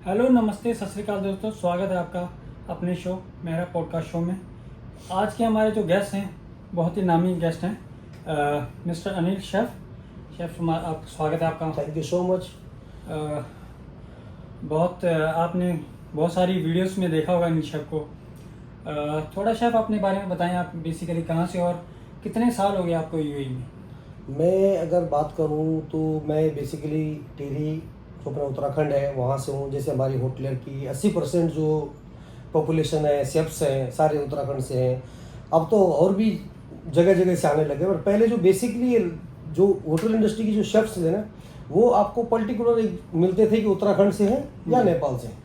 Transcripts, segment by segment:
Hello नमस्ते सत श्री अकाल दोस्तों, स्वागत है आपका अपने शो मेरा पॉडकास्ट शो में। आज के हमारे जो गेस्ट हैं बहुत ही नामी गेस्ट हैं, मिस्टर अनिल शेफ आप स्वागत है आपका। Thank you so much. आपने बहुत सारी वीडियोस में देखा होगा अनिल शेफ को। थोड़ा शेफ अपने बारे में बताएं, आप बेसिकली कहाँ से और कितने साल हो गए आपको यूएई में? मैं अगर बात करूं तो मैं बेसिकली टिहरी जो अपना उत्तराखंड है वहाँ से हूँ। जैसे हमारी होटलर की 80% जो पॉपुलेशन है, शेफ्स हैं, सारे उत्तराखंड से हैं। अब तो और भी जगह जगह से आने लगे, पर पहले जो बेसिकली जो होटल इंडस्ट्री की जो शेफ्स थे ना, वो आपको पर्टिकुलर मिलते थे कि उत्तराखंड से हैं या नेपाल से हैं।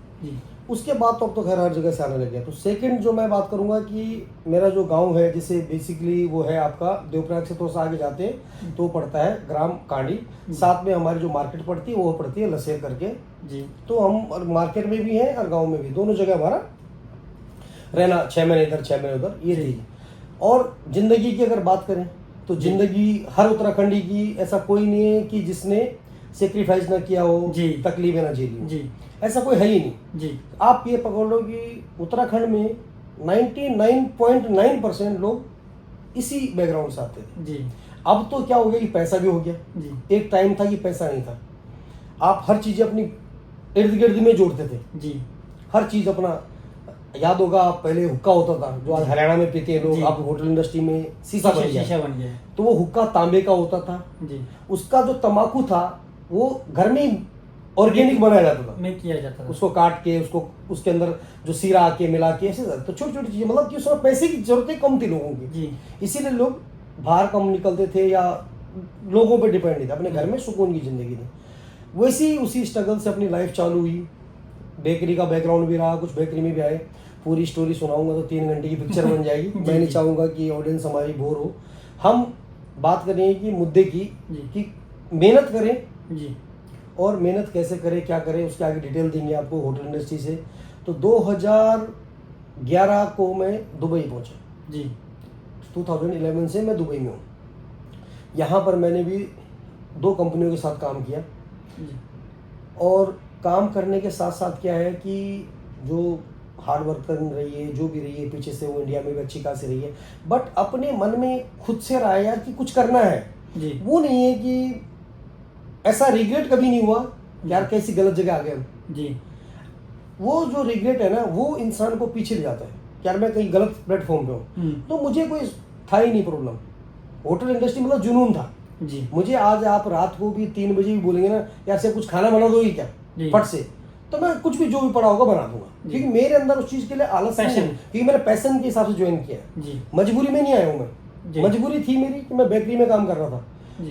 उसके बाद तो अब तो खैर हर जगह से आने लगे। तो सेकंड जो मैं बात करूंगा कि मेरा जो गांव है, जैसे बेसिकली वो है आपका देवप्रयाग से थोड़ा सा आगे जाते हैं तो पड़ता है ग्राम कांडी। साथ में हमारी जो मार्केट पड़ती है वो पड़ती है लसेर करके जी। तो हम मार्केट में भी हैं और गाँव में भी, दोनों जगह हमारा रहना 6 महीने इधर 6 महीने उधर ये थी। और जिंदगी की अगर बात करें तो जिंदगी हर उत्तराखंडी की ऐसा कोई नहीं है कि जिसने सेक्रीफाइस ना किया हो, तकलीफें ना झेली जी। ऐसा कोई है ही नहीं जी। आप ये पकड़ लो कि उत्तराखंड में 99.9% लोग इसी बैकग्राउंड से आते थे जी। अब तो क्या हो गया कि पैसा भी हो गया जी। एक टाइम था कि पैसा नहीं था, आप हर चीज़ अपनी इर्द गिर्द में जोड़ते थे जी। हर चीज़ अपना, याद होगा पहले हुक्का होता था जो आज हरियाणा में पीते हैं लोग, अब होटल इंडस्ट्री में शीशा बन गया। तो वो हुक्का तांबे का होता था जी। उसका जो तंबाकू था वो घर में ही ऑर्गेनिक बनाया जाता था, में किया जाता था। उसको काट के उसको उसके अंदर जो सीरा आके मिला के ऐसे, तो छोटी छोटी चीजें, मतलब कि उसमें पैसे की जरूरतें कम थी लोगों की जी। इसीलिए लोग बाहर कम निकलते थे या लोगों पर डिपेंड नहीं था, अपने घर में सुकून की जिंदगी थी। वैसी उसी स्ट्रगल से अपनी लाइफ चालू हुई। बेकरी का बैकग्राउंड भी रहा, कुछ बेकरी में भी आए। पूरी स्टोरी सुनाऊंगा तो 3 घंटे की पिक्चर बन जाएगी। मैं नहीं चाहूंगा कि ऑडियंस हमारी बोर हो। हम बात करें कि मुद्दे की कि मेहनत करें जी, और मेहनत कैसे करें, क्या करें, उसके आगे डिटेल देंगे आपको होटल इंडस्ट्री से। तो 2011 को मैं दुबई पहुंचा जी। 2011 से मैं दुबई में हूँ। यहाँ पर मैंने भी 2 कंपनियों के साथ काम किया जी। और काम करने के साथ साथ क्या है कि जो हार्ड वर्कर रही है, जो भी रही है पीछे से, वो इंडिया में भी अच्छी खासी रही है, बट अपने मन में खुद से रहा यार कि कुछ करना है जी। वो नहीं है कि ऐसा रिग्रेट कभी नहीं हुआ यार कैसी गलत जगह आ गए हम जी। वो जो रिग्रेट है ना, वो इंसान को पीछे ले जाता है कि यार मैं कहीं गलत प्लेटफॉर्म पे हूँ। तो मुझे कोई था ही नहीं प्रॉब्लम। होटल इंडस्ट्री मतलब जुनून था जी। मुझे आज आप रात को भी 3 बजे भी बोलेंगे ना यार से कुछ खाना बना दोगे क्या फट से, तो मैं कुछ भी जो भी पड़ा होगा बना दूंगा, क्योंकि मेरे अंदर उस चीज के लिए आलस नहीं है, क्योंकि मैंने पैशन के हिसाब से ज्वाइन किया। मजबूरी में नहीं आया हूँ मैं, मजबूरी थी मेरी कि मैं बेकरी में काम कर रहा था,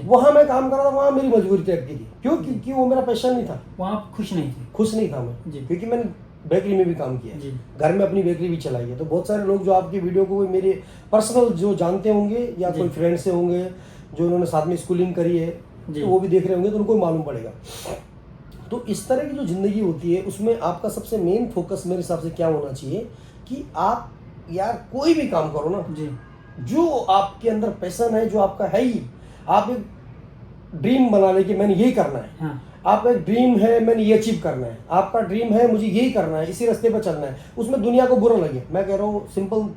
वहां मैं काम कर रहा था, वहां मेरी मजबूरी तय की थी। क्यों? क्योंकि वो मेरा पैशन नहीं था, वहां खुश नहीं था मैं, क्योंकि मैंने बेकरी में भी काम किया, घर में अपनी बेकरी भी चलाई है। तो बहुत सारे लोग जो आपकी वीडियो को मेरे पर्सनल जो जानते होंगे या कोई फ्रेंड से होंगे जो उन्होंने साथ में स्कूलिंग करी है, तो वो भी देख रहे होंगे तो उनको मालूम पड़ेगा। तो इस तरह की जो जिंदगी होती है उसमें आपका सबसे मेन फोकस मेरे हिसाब से क्या होना चाहिए कि आप यार कोई भी काम करो ना जी, जो आपके अंदर पैशन है, जो आपका है ही, आप एक ड्रीम बना ले कि मैंने यही करना है। हाँ। आपका एक ड्रीम है मैंने ये अचीव करना है, आपका ड्रीम है मुझे यही करना है, इसी रास्ते पर चलना है, उसमें दुनिया को बुरा लगे। मैं कह रहा हूँ सिंपल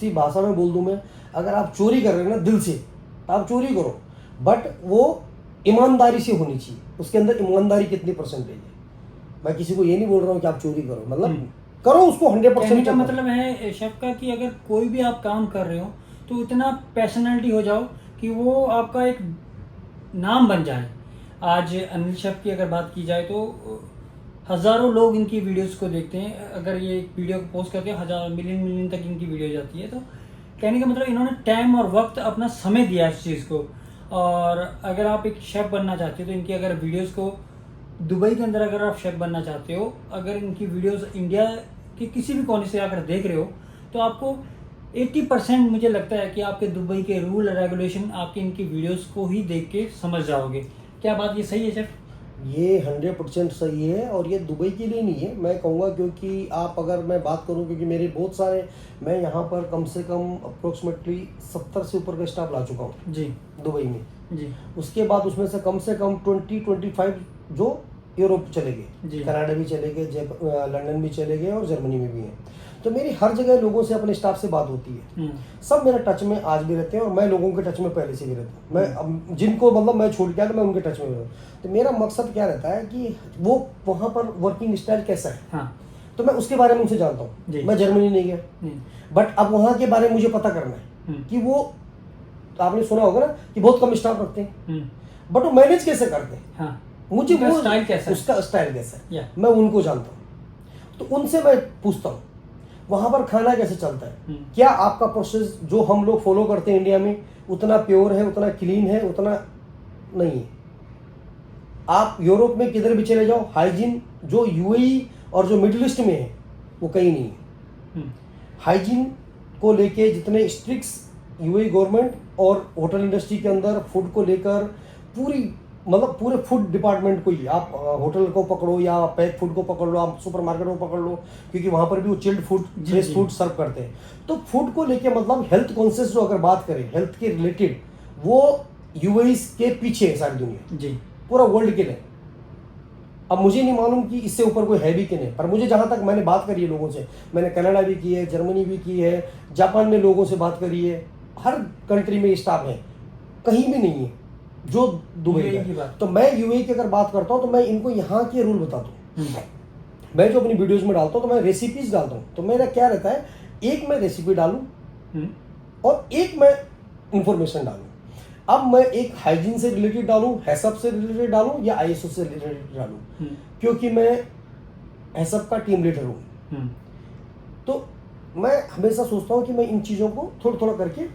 सी भाषा में बोल दूं मैं, अगर आप चोरी कर रहे हैं ना दिल से, तो आप चोरी करो, बट वो ईमानदारी से होनी चाहिए। उसके अंदर ईमानदारी कितनी परसेंटेज है, मैं किसी को ये नहीं बोल रहा हूँ कि आप चोरी करो, मतलब करो उसको 100%। का मतलब है शेफ का कि अगर कोई भी आप काम कर रहे हो तो इतना पैशनलिटी हो जाओ कि वो आपका एक नाम बन जाए। आज अनिल शेफ की अगर बात की जाए तो हज़ारों लोग इनकी वीडियोस को देखते हैं। अगर ये वीडियो को पोस्ट करके 1000 मिलियन तक इनकी वीडियो जाती है, तो कहने का मतलब इन्होंने टाइम और वक्त अपना समय दिया इस चीज़ को। और अगर आप एक शेफ़ बनना चाहते हो तो इनकी अगर वीडियोस को दुबई के अंदर अगर आप शेफ़ बनना चाहते हो, अगर इनकी वीडियोस इंडिया के किसी भी कोने से अगर देख रहे हो तो आपको 80% मुझे लगता है कि आपके दुबई के रूल रेगुलेशन आपके इनकी वीडियोस को ही देख के समझ जाओगे। क्या बात ये सही है शेफ? ये 100% सही है, और ये दुबई के लिए नहीं है मैं कहूँगा, क्योंकि आप अगर मैं बात करूँ, क्योंकि मेरे बहुत सारे, मैं यहाँ पर कम से कम अप्रोक्सीमेटली 70 से ऊपर का स्टाफ ला चुका हूँ जी दुबई में जी। उसके बाद उसमें से कम 20-25 जो यूरोप चले गए, कनाडा भी चले गए, लंदन भी चले गए और जर्मनी में भी हैं। तो मेरी हर जगह लोगों से अपने स्टाफ से बात होती है, सब मेरे टच में आज भी रहते हैं और मैं लोगों के टच में पहले से भी रहता हूँ। मैं जिनको मतलब मैं छूट गया तो मैं उनके टच में रहता हूँ। तो मेरा मकसद क्या रहता है कि वो वहाँ पर वर्किंग स्टाइल कैसा है, हाँ। तो मैं उसके बारे में उनसे जानता हूँ। मैं जर्मनी नहीं गया, बट अब वहाँ के बारे में मुझे पता करना है कि वो, आपने सुना होगा ना कि बहुत कम स्टाफ रखते हैं, बट वो मैनेज कैसे करते हैं, हाँ। मुझे वो स्टाइल कैसा है, उसका स्टाइल कैसा है, मैं उनको जानता हूँ। तो उनसे मैं पूछता हूँ वहाँ पर खाना कैसे चलता है, क्या आपका प्रोसेस जो हम लोग फॉलो करते हैं इंडिया में उतना प्योर है, उतना क्लीन है, उतना नहीं है। आप यूरोप में किधर भी चले जाओ, हाइजीन जो यूएई और जो मिडिल ईस्ट में है वो कहीं नहीं है। हाइजीन को लेके जितने स्ट्रिक्ट्स यूएई गवर्नमेंट और होटल इंडस्ट्री के अंदर फूड को लेकर पूरी, मतलब पूरे फूड डिपार्टमेंट को ही, आप होटल को पकड़ो या पैक फूड को पकड़ लो, आप सुपरमार्केट को पकड़ लो, क्योंकि वहाँ पर भी वो चिल्ड फूड, फ्रेश फूड सर्व करते हैं। तो फूड को लेके मतलब हेल्थ कॉन्शियस जो अगर बात करें हेल्थ के रिलेटेड, वो यूएई के पीछे है सारी दुनिया जी, पूरा वर्ल्ड के लिए। अब मुझे नहीं मालूम कि इससे ऊपर कोई है भी कि नहीं, पर मुझे जहाँ तक मैंने बात करी है लोगों से, मैंने कनाडा भी की है, जर्मनी भी की है, जापान में लोगों से बात करी है, हर कंट्री में स्टाफ है, कहीं भी नहीं है जो दुबई का। तो मैं यूएई की अगर बात करता हूँ तो मैं इनको यहाँ के रूल बताता हूँ। मैं जो अपनी वीडियोस में डालता हूँ तो मैं रेसिपीज डालता हूँ। तो मेरा क्या रहता है, एक मैं रेसिपी डालूँ और एक मैं इंफॉर्मेशन डालूँ। अब मैं एक हाइजीन से रिलेटेड डालूँ, हैसअप से रिलेटेड डालूँ या आईएसओ से रिलेटेड डालूँ, क्योंकि मैं हैसअप का टीम लीडर हूँ। तो मैं हमेशा सोचता हूँ कि मैं इन चीज़ों को थोड़ा थोड़ा करके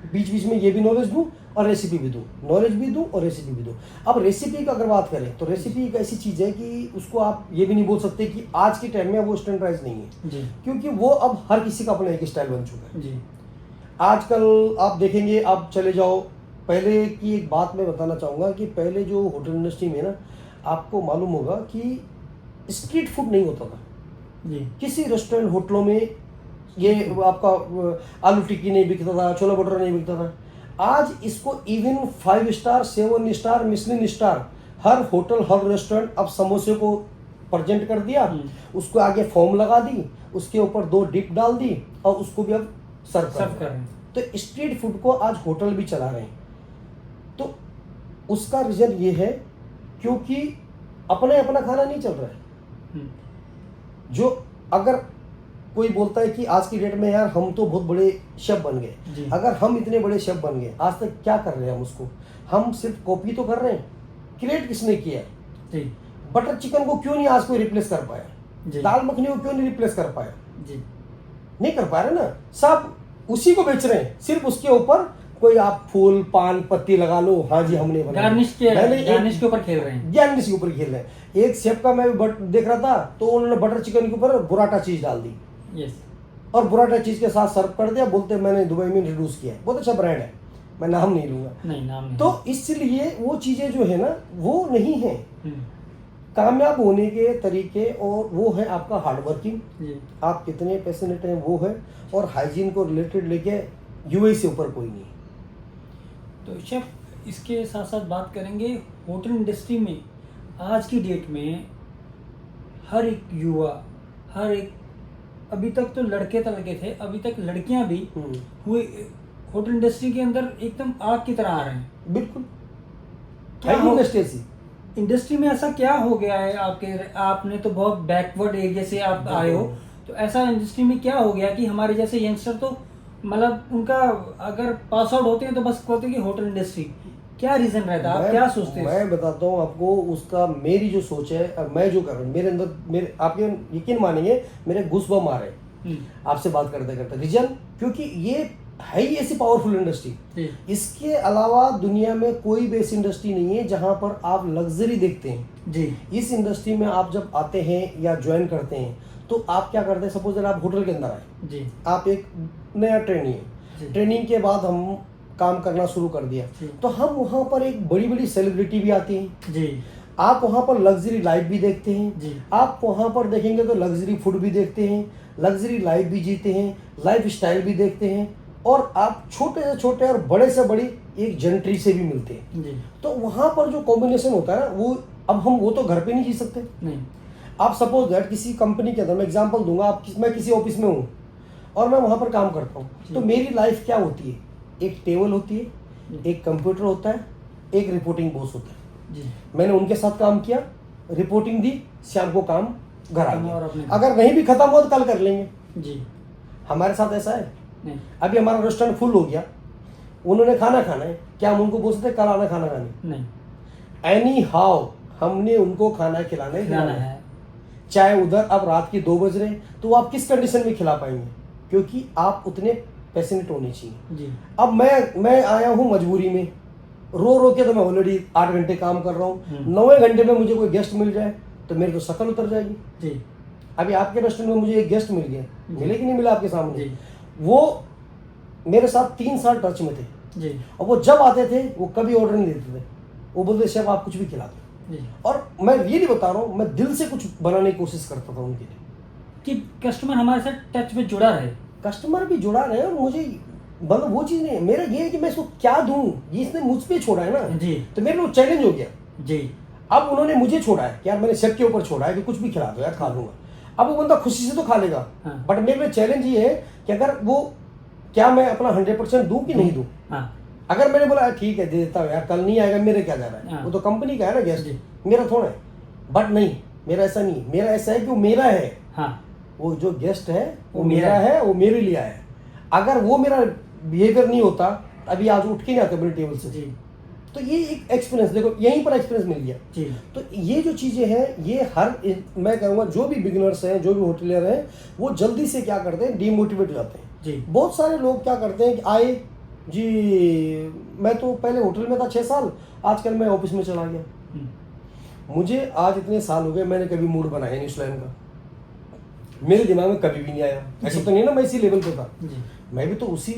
बीच बीच में ये भी नॉलेज दूँ और रेसिपी भी दूँ, नॉलेज भी दूँ और रेसिपी भी दूँ। अब रेसिपी की अगर बात करें तो रेसिपी एक ऐसी चीज़ है कि उसको आप ये भी नहीं बोल सकते कि आज के टाइम में वो स्टैंडर्डाइज नहीं है जी, क्योंकि वो अब हर किसी का अपना एक स्टाइल बन चुका है जी। आजकल आप देखेंगे, आप चले जाओ, पहले की एक बात मैं बताना चाहूँगा कि पहले जो होटल इंडस्ट्री में ना, आपको मालूम होगा कि स्ट्रीट फूड नहीं होता था जी। किसी रेस्टोरेंट होटलों में ये आपका आलू टिक्की नहीं बिकता था, छोला भटूरा नहीं बिकता था। आज इसको even 5 star, 7 star, Michelin star, हर होटल हर रेस्टोरेंट अब समोसे को प्रेजेंट कर दिया, उसको आगे फॉर्म लगा दी, उसके ऊपर 2 डिप डाल दी और उसको भी अब सर्व कर रहे हैं। तो स्ट्रीट फूड को आज होटल भी चला रहे हैं। तो उसका रीजन ये है क्योंकि अपने अपना खाना नहीं चल रहा है। जो अगर कोई बोलता है कि आज की डेट में यार हम तो बहुत बड़े शेफ बन गए, अगर हम इतने बड़े शेफ बन गए, आज तक क्या कर रहे हैं हम उसको, हम सिर्फ कॉपी तो कर रहे हैं, क्रिएट किसने किया जी। बटर चिकन को क्यों नहीं आज कोई रिप्लेस कर पाया, दाल मखनी को क्यों नहीं रिप्लेस कर पाया जी, नहीं कर पा रहे ना, सब उसी को बेच रहे हैं, सिर्फ उसके ऊपर कोई आप फूल पान पत्ती लगा लो, हाँ जी हमने गार्निश के ऊपर खेल रहे हैं, गार्निश के ऊपर खेल रहे हैं। एक शेफ का मैं देख रहा था तो उन्होंने बटर चिकन के ऊपर बुराटा चीज डाल दी और बुराटा चीज के साथ सर्व कर दिया, बोलते मैंने दुबई में इंट्रोड्यूस किया है, बहुत अच्छा ब्रांड है, मैं नाम नहीं लूंगा, नहीं नाम नहीं। तो इसलिए वो चीजें जो है ना वो नहीं है कामयाब होने के तरीके, और वो है आपका हार्ड वर्किंग, आप कितने पैशनेट हैं वो है, और हाइजीन को रिलेटेड लेके यूएई से ऊपर कोई नहीं। तो शेफ इसके साथ साथ बात करेंगे होटल इंडस्ट्री में आज की डेट में हर एक युवा, हर एक, अभी तक तो लड़के थे, अभी तक लड़कियां भी हुए होटल इंडस्ट्री के अंदर एकदम आग की तरह आ रहे हैं। बिल्कुल इंडस्ट्री में ऐसा क्या हो गया है आपने तो बहुत बैकवर्ड एरिया से आप आए हो, तो ऐसा इंडस्ट्री में क्या हो गया कि हमारे जैसे यंगस्टर तो मतलब उनका अगर पास आउट होते हैं तो बस कहते हैं कि होटल इंडस्ट्री, क्या रीजन रहता है, आप क्या सोचते हैं? मैं बताता हूँ आपको उसका, मेरी जो सोच है, मैं जो कर रहा हूँ मेरे अंदर, मेरे आप यकीन मानेंगे मेरे गूज़बम्प आ रहे हैं आपसे बात करते करते। रीजन क्योंकि ये है ही ऐसी पावरफुल इंडस्ट्री, इसके अलावा दुनिया में कोई भी ऐसी इंडस्ट्री नहीं है जहां पर आप लग्जरी देखते हैं जी। इस इंडस्ट्री में आप जब आते हैं या ज्वाइन करते हैं तो आप क्या करते हैं, सपोज अगर आप होटल के अंदर आए जी, आप एक नया ट्रेनी है, ट्रेनिंग के बाद हम काम करना शुरू कर दिया तो हम वहाँ पर एक बड़ी बड़ी सेलिब्रिटी भी आती हैं जी, आप वहाँ पर लग्जरी लाइफ भी देखते हैं जी, आप वहाँ पर देखेंगे तो लग्जरी फूड भी देखते हैं, लग्जरी लाइफ भी जीते हैं, लाइफ स्टाइल भी देखते हैं, और आप छोटे से छोटे और बड़े से बड़ी एक जेंट्री से भी मिलते हैं जी। तो वहाँ पर जो कॉम्बिनेशन होता है ना वो अब हम वो तो घर पे नहीं जी सकते। नहीं। आप सपोज दैट किसी कंपनी के अंदर, मैं एग्जांपल दूंगा, मैं किसी ऑफिस में हूँ और मैं वहाँ पर काम करता हूँ, तो मेरी लाइफ क्या होती है, एक टेबल होती है, एक कंप्यूटर होता है, एक रिपोर्टिंग बॉस होता है जी। मैंने उनके साथ काम किया, रिपोर्टिंग दी, शाम को काम घर आ और गया। अगर नहीं भी खत्म हुआ तो कल कर लेंगे जी। हमारे साथ ऐसा है नहीं। अभी हमारा रेस्टोरेंट फुल हो गया, उन्होंने खाना खाना है, क्या हम उनको बोल सकते कल आना खाना खाने? नहीं। एनी हाउ हमने उनको खाना खिलाना है, चाहे उधर अब रात के 2 बज रहे तो आप किस कंडीशन में खिला पाएंगे, क्योंकि आप उतने पैशनेट होने चाहिए जी। अब मैं आया हूँ मजबूरी में, रो के तो मैं ऑलरेडी 8 घंटे काम कर रहा हूँ, 9वें घंटे में मुझे कोई गेस्ट मिल जाए तो मेरी तो शक्ल उतर जाएगी जी। अभी आपके रेस्टोरेंट में मुझे एक गेस्ट मिल गया, मिले कि नहीं मिला आपके सामने जी। वो मेरे साथ 3 साल टच में थे जी। और वो जब आते थे वो कभी ऑर्डर नहीं देते थे, वो बोलते शेफ आप कुछ भी खिला दो। और मैं ये नहीं बता रहा हूँ, मैं दिल से कुछ बनाने की कोशिश करता था उनके लिए कि कस्टमर हमारे साथ टच में जुड़ा रहे, कस्टमर भी जुड़ा रहे। और मुझे मतलब वो चीज़ नहीं है, मेरा ये है कि मैं इसको क्या दूं, ये इसने मुझ पे छोड़ा है ना जी। तो मेरे लिए चैलेंज हो गया जी। अब उन्होंने मुझे छोड़ा है कि यार मैंने शेफ के ऊपर छोड़ा है कि कुछ भी खिला दो यार खा लूंगा, अब वो बंदा खुशी से तो खा लेगा। हाँ। बट मेरे लिए चैलेंज ये है कि अगर वो क्या मैं अपना 100% दूं कि नहीं दूं। हाँ। अगर मैंने बोला ठीक है दे देता हूँ यार, कल नहीं आएगा मेरे क्या जा रहा है, हाँ। वो तो कंपनी का है ना गेस्ट, मेरा थोड़ा है। बट नहीं, मेरा ऐसा नहीं, मेरा ऐसा है कि वो मेरा है। हाँ। वो जो गेस्ट है वो मेरा है, वो मेरे लिए आया है। अगर वो मेरा बिहेवियर नहीं होता अभी आज उठ के नहीं आता मेरे टेबल से। जी। तो ये एक एक्सपीरियंस, देखो यहीं पर एक्सपीरियंस मिल गया जी। तो ये जो चीज़ें हैं ये मैं कहूँगा जो भी बिगिनर्स हैं, जो भी होटलियर हैं, वो जल्दी से क्या करते हैं, डीमोटिवेट हो जाते हैं। जी। बहुत सारे लोग क्या करते हैं कि आए जी, मैं तो पहले होटल में था 6 साल, आजकल मैं ऑफिस में चला गया। मुझे आज इतने साल हो गए, मैंने कभी मूड बनाया नहीं उस लाइन का, मेरे दिमाग में कभी भी नहीं आया। ऐसा तो नहीं ना मैं इसी लेवल पे था, मैं भी तो उसी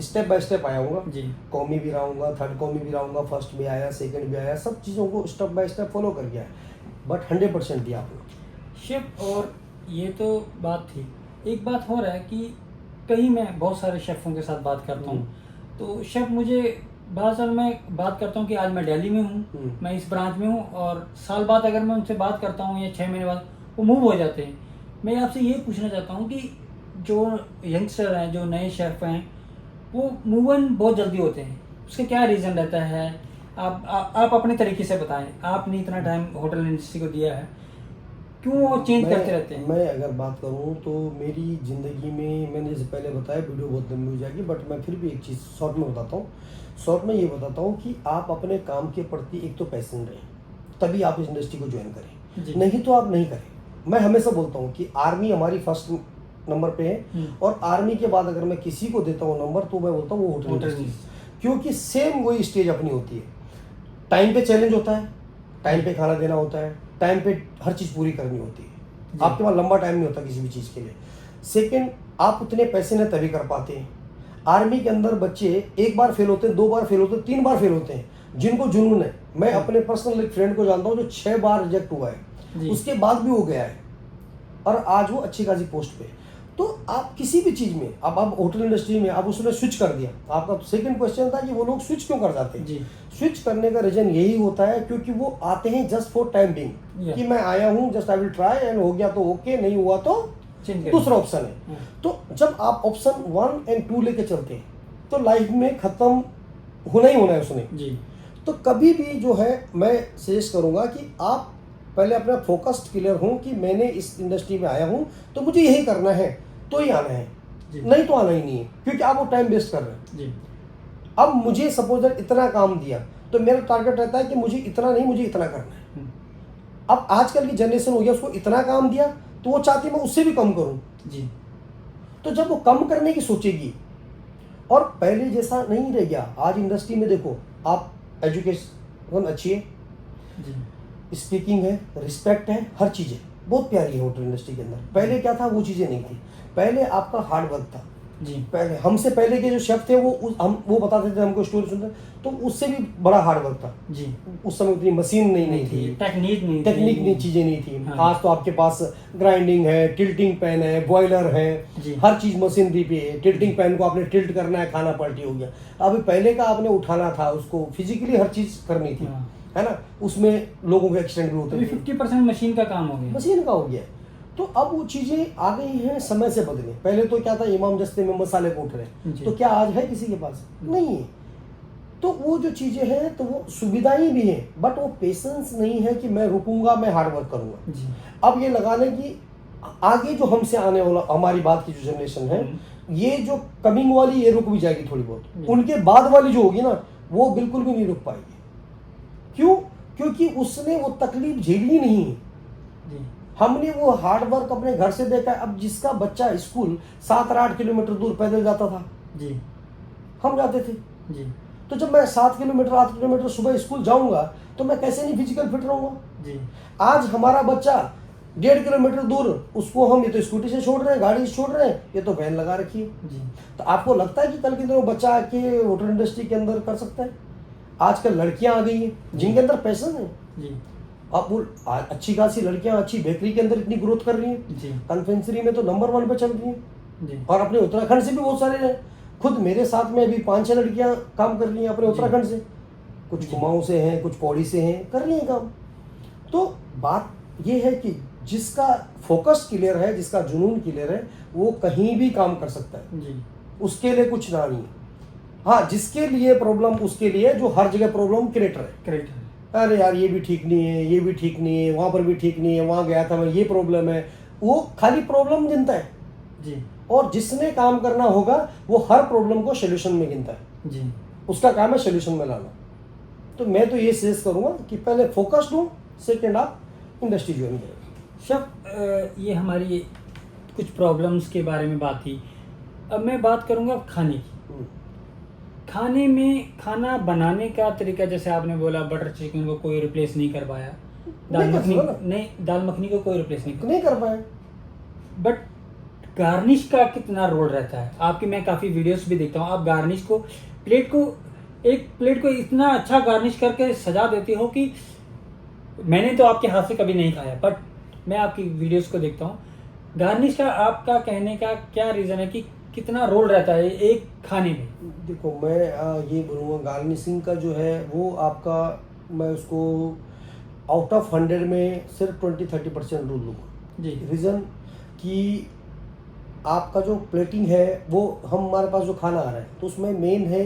स्टेप बाय स्टेप आया हूँ, कॉमी भी रहूँगा, थर्ड कॉमी भी रहूँगा, फर्स्ट भी आया, सेकंड भी आया, सब चीज़ों को स्टेप बाय स्टेप फॉलो कर गया है। बट 100% दिया आपने शेफ। और ये तो बात थी, एक बात हो रहा है कि कहीं मैं बहुत सारे शेफ़ों के साथ बात करता हूँ, तो शेफ मुझे बहुत साल मैं बात करता हूँ कि आज मैं दिल्ली में हूँ, मैं इस ब्रांच में हूँ, और साल बाद अगर मैं उनसे बात करता हूँ या 6 महीने बाद वो मूव हो जाते हैं। मैं आपसे ये पूछना चाहता हूँ कि जो यंगस्टर हैं, जो नए शेफ़ हैं, वो मूव ऑन बहुत जल्दी होते हैं, उसका क्या रीज़न रहता है? आप अपने तरीके से बताएं, आपने इतना टाइम होटल इंडस्ट्री को दिया है, क्यों वो चेंज करते रहते हैं? मैं अगर बात करूं तो मेरी ज़िंदगी में, मैंने जैसे पहले बताया वीडियो बहुत लंबी हो जाएगी, बट मैं फिर भी एक चीज़ शॉर्ट में बताता हूँ। शॉर्ट में ये बताता हूँ कि आप अपने काम के प्रति एक तो पैशन रहें, तभी आप इस इंडस्ट्री को ज्वाइन करें, नहीं तो आप नहीं करें। मैं हमेशा बोलता हूँ कि आर्मी हमारी फर्स्ट नंबर पे है, और आर्मी के बाद अगर मैं किसी को देता हूँ नंबर तो मैं बोलता हूँ वो होटल इंडस्ट्री, क्योंकि सेम वही स्टेज अपनी होती है। टाइम पे चैलेंज होता है, टाइम पे खाना देना होता है, टाइम पे हर चीज़ पूरी करनी होती है, आपके पास लंबा टाइम नहीं होता किसी भी चीज़ के लिए। सेकंड, आप उतने पैसे न तभी कर पाते हैं। आर्मी के अंदर बच्चे 1 बार फेल होते हैं, 2 बार फेल होते हैं, 3 बार फेल होते हैं, जिनको जुनून है। मैं अपने पर्सनल एक फ्रेंड को जानता हूँ जो 6 बार रिजेक्ट हुआ है, उसके बाद भी वो गया है और आज वो अच्छी खासी पोस्ट पे। तो आप किसी भी चीज़ में, अब आप होटल इंडस्ट्री में आप उसने स्विच कर दिया, आपका सेकंड क्वेश्चन था कि वो लोग स्विच क्यों कर जाते हैं। स्विच करने का रीजन यही होता है क्योंकि वो आते हैं जस्ट फॉर टाइम बिंग, कि मैं आया हूँ just I will try, and हो गया तो ओके, नहीं हुआ तो दूसरा ऑप्शन है। तो जब आप ऑप्शन 1 और 2 लेके चलते हैं तो लाइफ में खत्म होना ही होना है उसने। तो कभी भी जो है मैं सजेस्ट करूँगा कि आप पहले अपना फोकस्ड क्लियर हूँ कि मैंने इस इंडस्ट्री में आया हूँ तो मुझे यही करना है, तो ही आना है, नहीं तो आना ही नहीं है, क्योंकि आप वो टाइम वेस्ट कर रहे हैं। अब मुझे सपोज इतना काम दिया तो मेरा टारगेट रहता है कि मुझे इतना नहीं, मुझे इतना करना है। अब आजकल की जनरेशन हो गया, उसको इतना काम दिया तो वो चाहती मैं उससे भी कम करूँ। तो जब वो कम करने की सोचेगी और पहले जैसा नहीं रह गया, आज इंडस्ट्री में देखो आप, एजुकेशन अच्छी है, स्पीकिंग है, रिस्पेक्ट है, हर चीज़ें बहुत प्यारी है होटल इंडस्ट्री के अंदर। पहले क्या था, वो चीज़ें नहीं थी। पहले आपका हार्ड वर्क था। पहले हमसे पहले के जो शेफ थे वो बताते थे हमको, स्टोरी सुनते, तो उससे भी बड़ा हार्ड वर्क था। उस समय उतनी मशीन नहीं थी, टेक्निक नहीं, चीज़ें नहीं थी। आज तो आपके पास ग्राइंडिंग है, टिल्टिंग पैन है, बॉयलर है, हर चीज़ मशीनरी पे है। टिल्टिंग पैन को आपने टिल्ट करना है, खाना पलटी हो गया। अभी पहले का आपने उठाना था, उसको फिजिकली हर चीज़ करनी थी। है ना, उसमें लोगों के एक्सीडेंट भी होते अभी हैं। 50% मशीन का काम हो गया। मशीन का हो गया है। तो अब वो चीज़ें आ गई हैं समय से बदले। पहले तो क्या था, इमाम जस्ते में मसाले कूट रहे, जी। तो क्या आज है किसी के पास? नहीं है। तो वो जो चीज़ें हैं तो वो सुविधाएं भी हैं, बट वो पेशेंस नहीं है कि मैं रुकूंगा, मैं हार्ड वर्क करूंगा। जी। अब ये लगाने की आगे जो हमसे आने वाला हमारी बात की जो जनरेशन है, ये जो कमिंग वाली ये रुक भी जाएगी थोड़ी बहुत, उनके बाद वाली जो होगी ना वो बिल्कुल भी नहीं रुक पाएगी। क्यों? क्योंकि उसने वो तकलीफ झेली नहीं है। जी। हमने वो हार्ड वर्क अपने घर से देखा है। अब जिसका बच्चा स्कूल 7 और 8 किलोमीटर दूर पैदल जाता था, जी। हम जाते थे। जी। तो जब मैं 7 किलोमीटर 8 किलोमीटर सुबह स्कूल जाऊंगा तो मैं कैसे नहीं फिजिकल फिट रहूंगा। जी। आज हमारा बच्चा 1.5 किलोमीटर दूर, उसको हम ये तो स्कूटी से छोड़ रहे हैं, गाड़ी से छोड़ रहे हैं, ये तो वैन लगा रखी है। जी। तो आपको लगता है कि कल के दिन वो बच्चा आके होटल इंडस्ट्री के अंदर कर सकता है? आजकल लड़कियां आ गई हैं जिनके अंदर पैशन है। जी। अब वो अच्छी खासी लड़कियां अच्छी बेकरी के अंदर इतनी ग्रोथ कर रही हैं, जी। कन्फेक्शनरी में तो नंबर 1 पे चल रही हैं। जी। और अपने उत्तराखंड से भी बहुत सारे हैं। खुद मेरे साथ में अभी 5-6 लड़कियां काम कर रही हैं अपने उत्तराखंड से, कुछ कुमाऊं से हैं, कुछ पौड़ी से हैं, कर रही हैं काम। तो बात ये है कि जिसका फोकस क्लियर है, जिसका जुनून क्लियर है, वो कहीं भी काम कर सकता है। जी। उसके लिए कुछ ना नहीं है। हाँ, जिसके लिए प्रॉब्लम उसके लिए, जो हर जगह प्रॉब्लम क्रिएटर है। करेक्ट है। अरे यार ये भी ठीक नहीं है, ये भी ठीक नहीं है, वहाँ पर भी ठीक नहीं है, वहाँ गया था मैं, ये प्रॉब्लम है। वो खाली प्रॉब्लम गिनता है। जी। और जिसने काम करना होगा वो हर प्रॉब्लम को सोल्यूशन में गिनता है। जी। उसका काम है सोल्यूशन में लाना। तो मैं तो ये सजेस्ट करूँगा कि पहले फोकस्ड हो, सेकेंड आप इंडस्ट्री ज्वाइन करें। शफ, ये हमारी कुछ प्रॉब्लम्स के बारे में बात की। अब मैं बात करूँगा खाने की। खाने में खाना बनाने का तरीका, जैसे आपने बोला बटर चिकन को कोई रिप्लेस नहीं कर पाया, दाल मखनी नहीं, दाल मखनी को कोई रिप्लेस नहीं कर पाए। बट गार्निश का कितना रोल रहता है आपकी? मैं काफ़ी वीडियोस भी देखता हूँ, आप गार्निश को एक प्लेट को इतना अच्छा गार्निश करके सजा देती हो कि मैंने तो आपके हाथ से कभी नहीं खाया, बट मैं आपकी वीडियोस को देखता हूँ। गार्निश का आपका कहने का क्या रीज़न है कि कितना रोल रहता है एक खाने में? देखो, मैं ये बोलूँगा गार्निशिंग का जो है वो आपका, मैं उसको आउट ऑफ 100 में सिर्फ 20-30% रोल लूँगा जी। रीज़न कि आपका जो प्लेटिंग है वो, हमारे पास जो खाना आ रहा है तो उसमें मेन है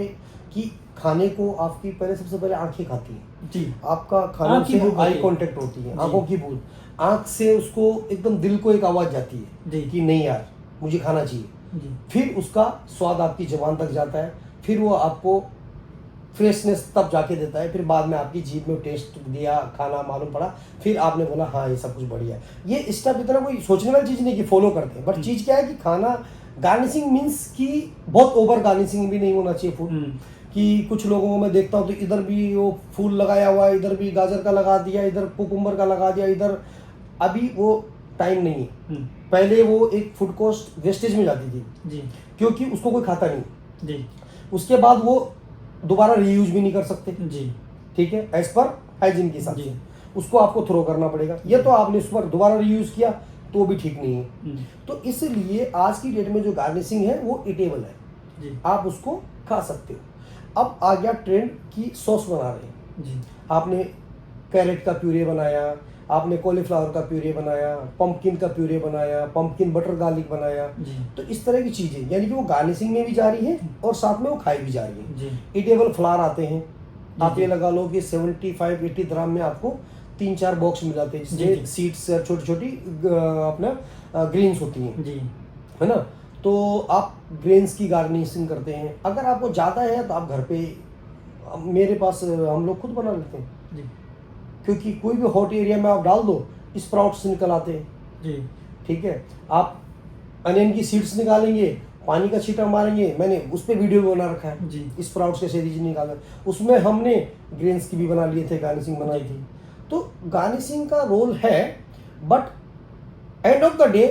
कि खाने को आपकी पहले सबसे पहले आंखें खाती हैं जी। आपका खाने से आई कांटेक्ट होती है, आंखों की बूंद, आंख से उसको एकदम दिल को एक आवाज़ जाती है जी कि नहीं यार मुझे खाना चाहिए जी। फिर उसका स्वाद आपकी ज़ुबान तक जाता है, फिर वो आपको फ्रेशनेस तब जाके देता है, फिर बाद में आपकी जीभ में टेस्ट दिया, खाना मालूम पड़ा, फिर आपने बोला हाँ ये सब कुछ बढ़िया है। ये स्टेप इतना कोई सोचने वाली चीज़ नहीं कि फॉलो करते हैं, बट चीज़ क्या है कि खाना गार्निशिंग मीन्स कि बहुत ओवर गार्निशिंग भी नहीं होना चाहिए फूड। कि कुछ लोगों को मैं देखता हूँ तो इधर भी वो फूल लगाया हुआ है, इधर भी गाजर का लगा दिया, इधर कुकुम्बर का लगा दिया, इधर, अभी वो टाइम नहीं है। पहले वो एक फूड कॉस्ट वेस्टेज में जाती थी जी, क्योंकि उसको कोई खाता नहीं जी। उसके बाद वो दोबारा रीयूज भी नहीं कर सकते जी, ठीक है, एज पर हाइजीन के हिसाब से उसको आपको थ्रो करना पड़ेगा। ये तो आपने उस पर दोबारा रीयूज किया तो भी ठीक नहीं है। तो इसलिए आज की डेट में जो गार्निशिंग है वो ईटेबल है जी, आप उसको खा सकते हो। अब आ गया ट्रेंड की सॉस बना रहे हैं जी। आपने कैरेट का प्यूरे बनाया, आपने कॉलीफ्लावर का प्यूरे बनाया, पंपकिन का प्यूरे बनाया, पंपकिन बटर गार्लिक बनाया, तो इस तरह की चीज़ें, यानी कि वो गार्निशिंग में भी जा रही है और साथ में वो खाई भी जा रही है। ईटेबल फ्लावर आते हैं, आप ये लगा लो कि 75-80 ग्राम में आपको 3-4 बॉक्स मिल जाते हैं, जिसमें सीड्स छोटी छोटी अपना ग्रेन्स होती हैं, है ना। तो आप ग्रेन्स की गार्निशिंग करते हैं। अगर आपको ज़्यादा है तो आप घर पे, मेरे पास हम लोग खुद बना लेते हैं जी, क्योंकि कोई भी हॉट एरिया में आप डाल दो स्प्राउट्स निकल आते हैं जी, ठीक है। आप अनियन की सीड्स निकालेंगे, पानी का छींटा मारेंगे, मैंने उस पर वीडियो बना रखा है जी, स्प्राउट्स कैसे रीज निकाला, उसमें हमने ग्रेन्स की भी बना लिए थे, गार्निशिंग बनाई थी। तो गार्निशिंग का रोल है, but end of the day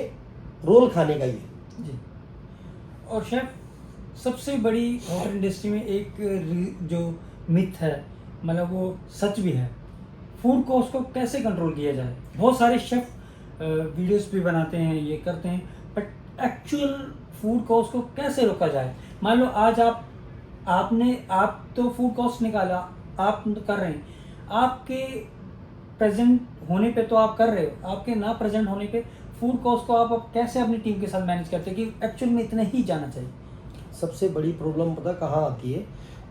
role खाने का ही है जी। और शेफ, सबसे बड़ी होटल इंडस्ट्री में एक जो मिथ है, मतलब वो सच भी है, फूड कॉस्ट को कैसे कंट्रोल किया जाए। बहुत सारे शेफ वीडियोस भी बनाते हैं, ये करते हैं, बट एक्चुअल फूड कॉस्ट को कैसे रोका जाए। मान लो आज आप तो फूड कॉस्ट निकाला, आप कर रहे हैं, आपके प्रेजेंट होने पे तो आप कर रहे हो, आपके ना प्रेजेंट होने पे फूड कॉस्ट को आप अब कैसे अपनी टीम के साथ मैनेज करते हैं कि एक्चुअल में इतना ही जाना चाहिए? सबसे बड़ी प्रॉब्लम पता कहाँ आती है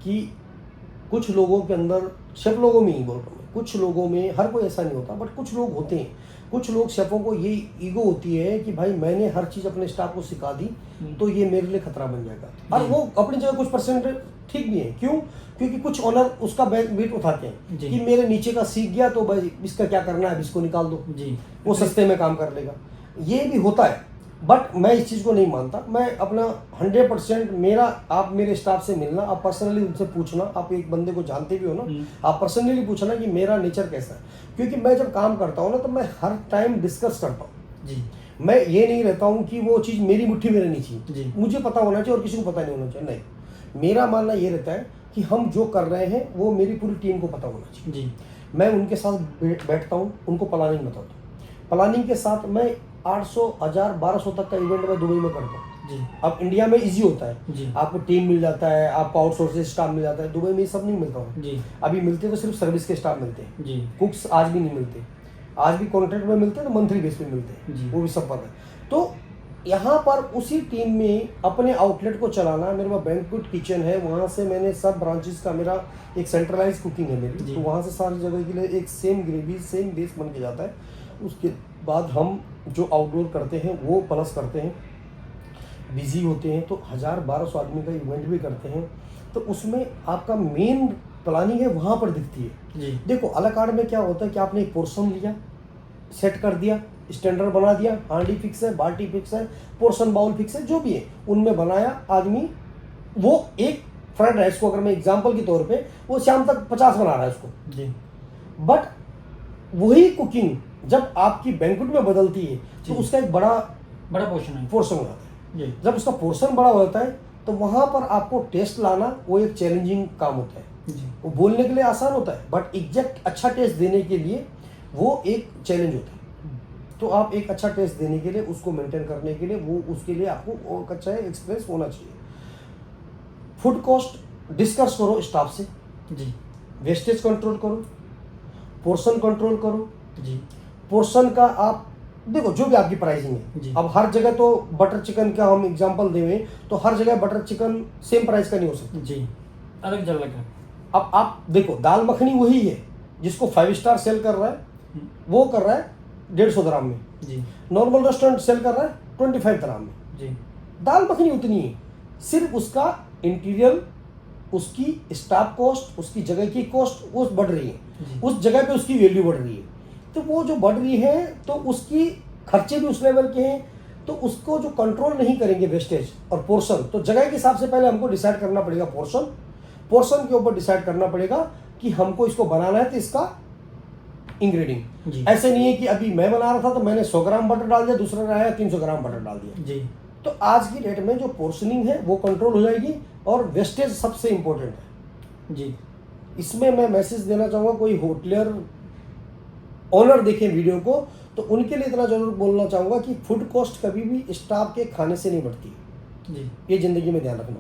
कि कुछ लोगों के अंदर, सब लोगों में ही बोल रहा हूँ मैं, कुछ लोगों में, हर कोई ऐसा नहीं होता बट कुछ लोग होते हैं, कुछ लोग शेफों को ये ईगो होती है कि भाई मैंने हर चीज़ अपने स्टाफ को सिखा दी तो ये मेरे लिए खतरा बन जाएगा। और वो अपनी जगह कुछ परसेंट ठीक भी है, क्यों? क्योंकि कुछ ऑनर उसका वेट उठाते हैं कि मेरे नीचे का सीख गया तो भाई इसका क्या करना है, इसको निकाल दो जी, वो सस्ते में काम कर लेगा। ये भी होता है बट मैं इस चीज़ को नहीं मानता। मैं अपना 100% मेरा, आप मेरे स्टाफ से मिलना, आप पर्सनली उनसे पूछना, आप एक बंदे को जानते भी हो ना, आप पर्सनली पूछना कि मेरा नेचर कैसा है, क्योंकि मैं जब काम करता हूँ ना तो मैं हर टाइम डिस्कस करता हूँ जी। मैं ये नहीं रहता हूँ कि वो चीज़ मेरी मुट्ठी में रहनी चाहिए, मुझे पता होना चाहिए और किसी को पता नहीं होना चाहिए, नहीं। मेरा मानना ये रहता है कि हम जो कर रहे हैं वो मेरी पूरी टीम को पता होना चाहिए जी। मैं उनके साथ बैठता हूँ, उनको प्लानिंग बताता हूँ, प्लानिंग के साथ मैं 800, 1000, 1200 तक का इवेंट मैं दुबई में करता हूँ जी। अब इंडिया में इजी होता है जी, आपको टीम मिल जाता है, आपको आउटसोर्स स्टाफ मिल जाता है, दुबई में ये सब नहीं मिलता है जी। अभी मिलते तो सिर्फ सर्विस के स्टाफ मिलते हैं जी, कुक्स आज भी नहीं मिलते, आज भी कॉन्ट्रैक्ट में मिलते हैं तो मंथली बेस पे मिलते हैं, वो भी सब पता है। तो यहाँ पर उसी टीम में अपने आउटलेट को चलाना, मेरे पास बैंक्वेट किचन है, वहाँ से मैंने सब ब्रांचेस का मेरा एक सेंट्रलाइज कुकिंग है मेरी, तो वहाँ से सारी जगह के लिए एक सेम ग्रेवी सेम बेस बन के जाता है। उसके बाद हम जो आउटडोर करते हैं वो प्लस करते हैं, बिजी होते हैं तो 1000-1200 आदमी का इवेंट भी करते हैं, तो उसमें आपका मेन प्लानिंग है वहाँ पर दिखती है जी। देखो अला कार्ड में क्या होता है कि आपने एक पोर्शन लिया, सेट कर दिया, स्टैंडर्ड बना दिया, हांडी फिक्स है, बाल्टी फिक्स है, पोर्शन बाउल फिक्स है, जो भी है उनमें बनाया आदमी, वो एक फ्राइड राइस को अगर मैं एग्जांपल के तौर पे वो शाम तक 50 बना रहा है उसको जी। बट वही कुकिंग जब आपकी बैंक्वेट में बदलती है तो उसका एक बड़ा पोर्शन हो जाता है। जब उसका पोर्शन बड़ा होता है तो वहाँ पर आपको टेस्ट लाना वो एक चैलेंजिंग काम होता है जी। वो बोलने के लिए आसान होता है बट एग्जैक्ट अच्छा टेस्ट देने के लिए वो एक चैलेंज होता है। तो आप एक अच्छा टेस्ट देने के लिए, उसको मेंटेन करने के लिए, वो उसके लिए आपको एक अच्छा एक्सपीरियंस होना चाहिए। फूड कॉस्ट डिस्कस करो स्टाफ से जी, वेस्टेज कंट्रोल करो, पोर्शन कंट्रोल करो जी। पोर्शन का आप देखो जो भी आपकी प्राइसिंग है, अब हर जगह तो बटर चिकन का हम एग्जांपल देवें तो हर जगह बटर चिकन सेम प्राइस का नहीं हो सकता जी, अलग जगह का। अब आप देखो दाल मखनी वही है जिसको 5 स्टार सेल कर रहा है वो कर रहा है 150 ग्राम में जी, नॉर्मल रेस्टोरेंट सेल कर रहा है 25 ग्राम में जी। दाल मखनी उतनी है, सिर्फ उसका इंटीरियर, उसकी स्टाफ कॉस्ट, उसकी जगह की कॉस्ट वो बढ़ रही है, उस जगह पे उसकी वैल्यू बढ़ रही है, तो वो जो बढ़ रही है तो उसकी खर्चे भी उस लेवल के हैं, तो उसको जो कंट्रोल नहीं करेंगे वेस्टेज और पोर्शन, तो जगह के हिसाब से पहले हमको डिसाइड करना पड़ेगा पोर्शन के ऊपर डिसाइड करना पड़ेगा कि हमको इसको बनाना है तो इसका इंग्रेडिएंट ऐसे नहीं है कि अभी मैं बना रहा था तो मैंने 100 ग्राम बटर डाल दिया, दूसरा आया 300 ग्राम बटर डाल दिया जी। तो आज की डेट में जो पोर्शनिंग है वो कंट्रोल हो जाएगी और वेस्टेज सबसे इंपॉर्टेंट है जी। इसमें मैं मैसेज देना चाहूँगा, कोई होटलियर ओनर देखें वीडियो को तो उनके लिए इतना जरूर बोलना चाहूँगा कि फूड कॉस्ट कभी भी स्टाफ के खाने से नहीं बढ़ती जी, ये ज़िंदगी में ध्यान रखना।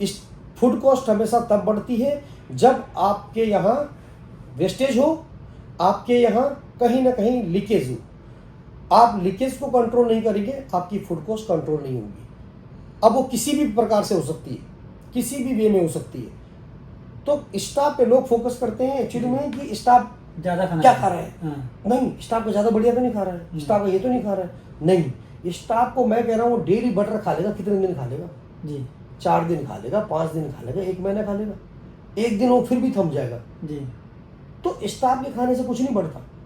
इस फूड कॉस्ट हमेशा तब बढ़ती है जब आपके यहाँ वेस्टेज हो, आपके यहाँ कहीं ना कहीं लीकेज हो। आप लीकेज को कंट्रोल नहीं करेंगे, आपकी फूड कॉस्ट कंट्रोल नहीं होगी। अब वो किसी भी प्रकार से हो सकती है, किसी भी वे में हो सकती है। तो स्टाफ पे लोग फोकस करते हैं एक्चुअली में कि स्टाफ ज़्यादा क्या खा रहा है, नहीं स्टाफ को ज़्यादा बढ़िया तो नहीं खा रहा है, स्टाफ को ये तो नहीं खा रहा है, नहीं स्टाफ को मैं कह रहा हूँ डेली बटर खा लेगा, कितने दिन खा लेगा जी, 4 दिन खा लेगा, 5 दिन खा लेगा, 1 महीना खा लेगा, 1 दिन वो फिर भी थम जाएगा जी। तो स्टाफ के खाने से कुछ नहीं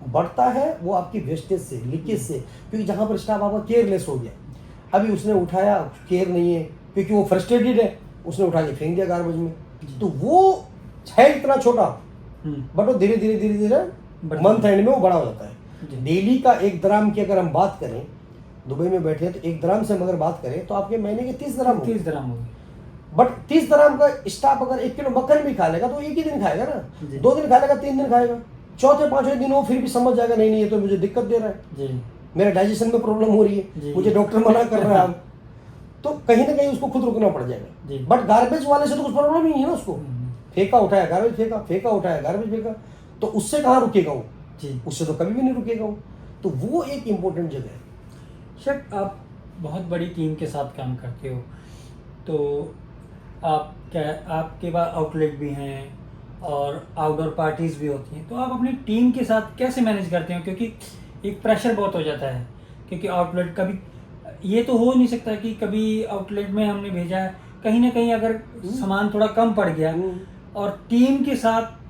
बढ़ता है वो आपकी वेस्टेज से, लीकेज से, क्योंकि जहाँ पर स्टाफ आपका केयरलेस हो गया, अभी उसने उठाया केयर नहीं है क्योंकि वो फ्रस्ट्रेटेड है, उसने उठा के फेंक दिया गार्बेज में, तो वो है इतना छोटा बट वो धीरे धीरे मंथ एंड में वो बड़ा हो जाता है। डेली का 1 ग्राम की अगर हम बात करें, दुबई में बैठे हैं तो 1 ग्राम से हम अगर बात करें तो आपके महीने के 30 ग्राम होंगे। बट 30 ग्राम का स्टाफ अगर 1 किलो मक्खन भी खा लेगा तो एक ही दिन खाएगा ना, 2 दिन खाएगा, 3 दिन खाएगा, चौथे 5वें दिन वो फिर भी समझ जाएगा नहीं ये तो मुझे दिक्कत दे रहा है, मेरे डाइजेशन में प्रॉब्लम हो रही है, मुझे डॉक्टर मना कर रहा है, तो कहीं ना कहीं उसको खुद रुकना पड़ जाएगा। बट गार्बेज वाले से तो कुछ प्रॉब्लम ही नहीं है ना, उसको फेंका उठाया गार्बेज फेंका, फेंका उठाया गार्बेज फेंका, तो उससे कहाँ रुकेगा वो जी। उससे तो कभी भी नहीं रुकेगा वो। तो वो एक इम्पोर्टेंट जगह है। शेफ, आप बहुत बड़ी टीम के साथ काम करते हो, तो आप क्या आपके पास आउटलेट भी हैं और आउटडोर पार्टीज़ भी होती हैं, तो आप अपनी टीम के साथ कैसे मैनेज करते हो? क्योंकि एक प्रेशर बहुत हो जाता है, क्योंकि आउटलेट कभी ये तो हो नहीं सकता कि कभी आउटलेट में हमने भेजा है, कहीं ना कहीं अगर सामान थोड़ा कम पड़ गया, और टीम के साथ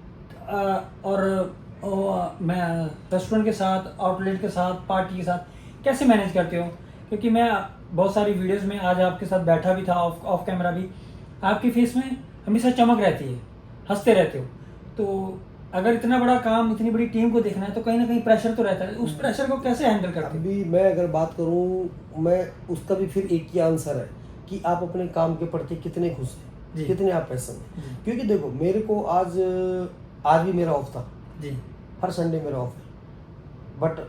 मैं रेस्टोरेंट के साथ, आउटलेट के साथ, पार्टी के साथ कैसे मैनेज करते हो? क्योंकि मैं बहुत सारी वीडियोस में आज आपके साथ बैठा भी था, ऑफ कैमरा भी, आपकी फेस में हमेशा चमक रहती है, हंसते रहते हो। तो अगर इतना बड़ा काम, इतनी बड़ी टीम को देखना है, तो कहीं ना कहीं प्रेशर तो रहता है। उस प्रेशर को कैसे हैंडल करते हो? अभी मैं अगर बात करूँ, मैं उसका भी फिर एक ही आंसर है कि आप अपने काम के प्रति कितने खुश हैं, कितने आप पैसे हैं। क्योंकि देखो, मेरे को आज भी मेरा ऑफ था जी, हर संडे मेरा ऑफ है, बट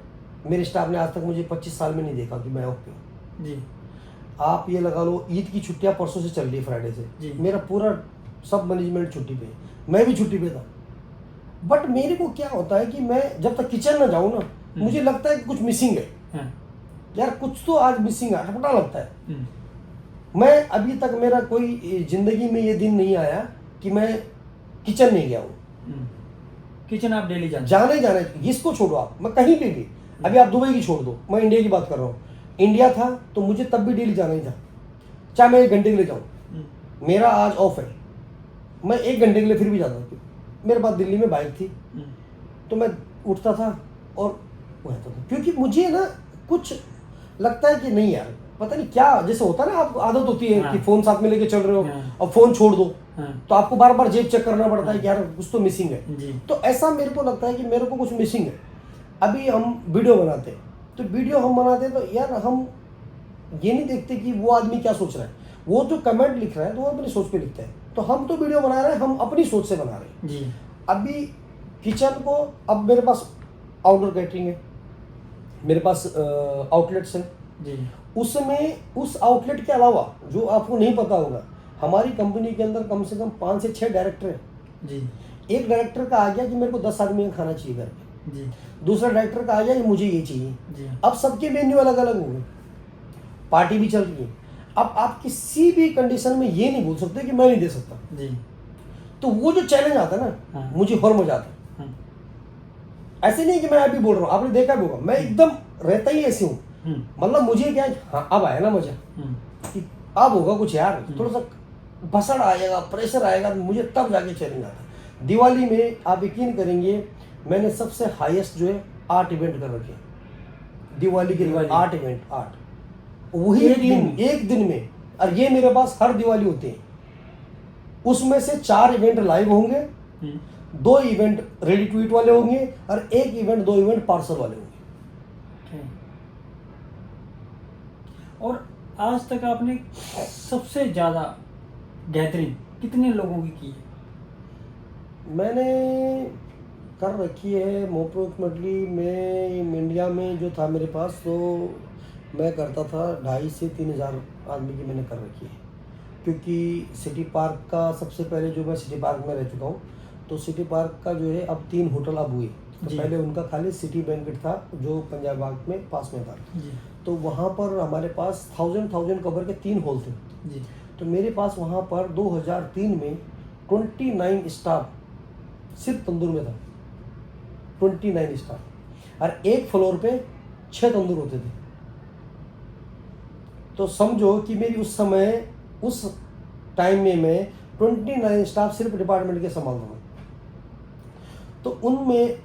मेरे स्टाफ ने आज तक मुझे 25 साल में नहीं देखा कि मैं ऑफ पे हूँ जी। आप ये लगा लो, ईद की छुट्टियां परसों से चल रही है, फ्राइडे से मेरा पूरा सब मैनेजमेंट छुट्टी पे है, मैं भी छुट्टी पे था। बट मेरे को क्या होता है कि मैं जब तक किचन ना जाऊँ ना, मुझे लगता है कि कुछ मिसिंग है यार, कुछ तो आज मिसिंग है, अटपटा लगता है। मैं अभी तक मेरा कोई जिंदगी में ये दिन नहीं आया कि मैं किचन नहीं गया हूँ। किचन आप डेली जाने इसको छोड़ो, आप मैं कहीं पे भी, अभी आप दुबई की छोड़ दो, मैं इंडिया की बात कर रहा हूँ। इंडिया था तो मुझे तब भी डेली जाना ही था, चाहे मैं 1 घंटे के लिए जाऊँ। मेरा आज ऑफ है, मैं 1 घंटे के लिए फिर भी जाता हूँ। मेरे पास दिल्ली में बाइक थी, तो मैं उठता था और रहता था, क्योंकि मुझे ना कुछ लगता है कि नहीं यार, पता नहीं क्या, जैसे होता है ना, आपको आदत होती है कि फोन साथ में लेके चल रहे हो और फोन छोड़ दो, तो आपको बार बार जेब चेक करना पड़ता है कि यार कुछ तो मिसिंग है। तो ऐसा मेरे को लगता है कि मेरे को कुछ मिसिंग है। अभी हम वीडियो बनाते हैं, तो वीडियो हम बनाते हैं तो यार हम ये नहीं देखते कि वो आदमी क्या सोच रहा है, वो जो कमेंट लिख रहा है तो वो अपनी सोच पे लिखता है। तो हम तो वीडियो बना रहे हैं, हम अपनी सोच से बना रहे हैं जी। अभी किचन को, अब मेरे पास आउटडोर कैटरिंग है, मेरे पास आउटलेट्स है जी। उसमें उस आउटलेट के अलावा जो आपको नहीं पता होगा, हमारी कंपनी के अंदर कम से कम 5 से 6 डायरेक्टर हैं जी। एक डायरेक्टर का आ गया कि मेरे को 10 आदमी का खाना चाहिए घर पे जी। दूसरा डायरेक्टर का आ गया कि मुझे ये चाहिए जी। अब सबके मेन्यू अलग अलग हो गए, पार्टी भी चल रही है। अब आप किसी भी कंडीशन में ये नहीं बोल सकते कि मैं नहीं दे सकता जी। तो वो जो चैलेंज आता है ना, मुझे और मजा आता है। ऐसे नहीं कि मैं अभी बोल रहा हूँ, आपने देखा भी होगा, मैं एकदम रहता ही ऐसे हूँ। मतलब मुझे क्या, हाँ अब आया ना मजा कि अब होगा कुछ यार, थोड़ा सा भसड़ आएगा, प्रेशर आएगा, मुझे तब जाके चैलेंज आता है। दिवाली में आप यकीन करेंगे, मैंने सबसे हाईएस्ट जो है 8 इवेंट कर रखे दिवाली के। 8 इवेंट, 8 वही एक दिन में। और ये मेरे पास हर दिवाली होते हैं, उसमें से 4 इवेंट लाइव होंगे, 2 इवेंट रेडी टू ईट वाले होंगे और 1 इवेंट 2 इवेंट पार्सल वाले होंगे। और आज तक आपने सबसे ज्यादा गैदरिंग कितने लोगों की है? मैंने कर रखी है अप्रोक्सीमेटली, मैं इंडिया में जो था मेरे पास, तो मैं करता था 2,500 से 3,000 आदमी की मैंने कर रखी है। क्योंकि सिटी पार्क का सबसे पहले, जो मैं सिटी पार्क में रह चुका हूँ, तो सिटी पार्क का जो है अब 3 होटल अब हुए। तो पहले उनका खाली सिटी बैंक्वेट था जो पंजाब बाग में पास में था जी। तो वहाँ पर हमारे पास 1000 कवर के 3 हॉल थे जी। तो मेरे पास वहाँ पर 2003 में 29 स्टाफ सिर्फ तंदूर में था, 29 स्टाफ, और एक फ्लोर पे 6 तंदूर होते थे। तो समझो कि मेरी उस समय, उस टाइम में मैं 29 स्टाफ सिर्फ डिपार्टमेंट के संभाल रहा हूँ। तो उनमें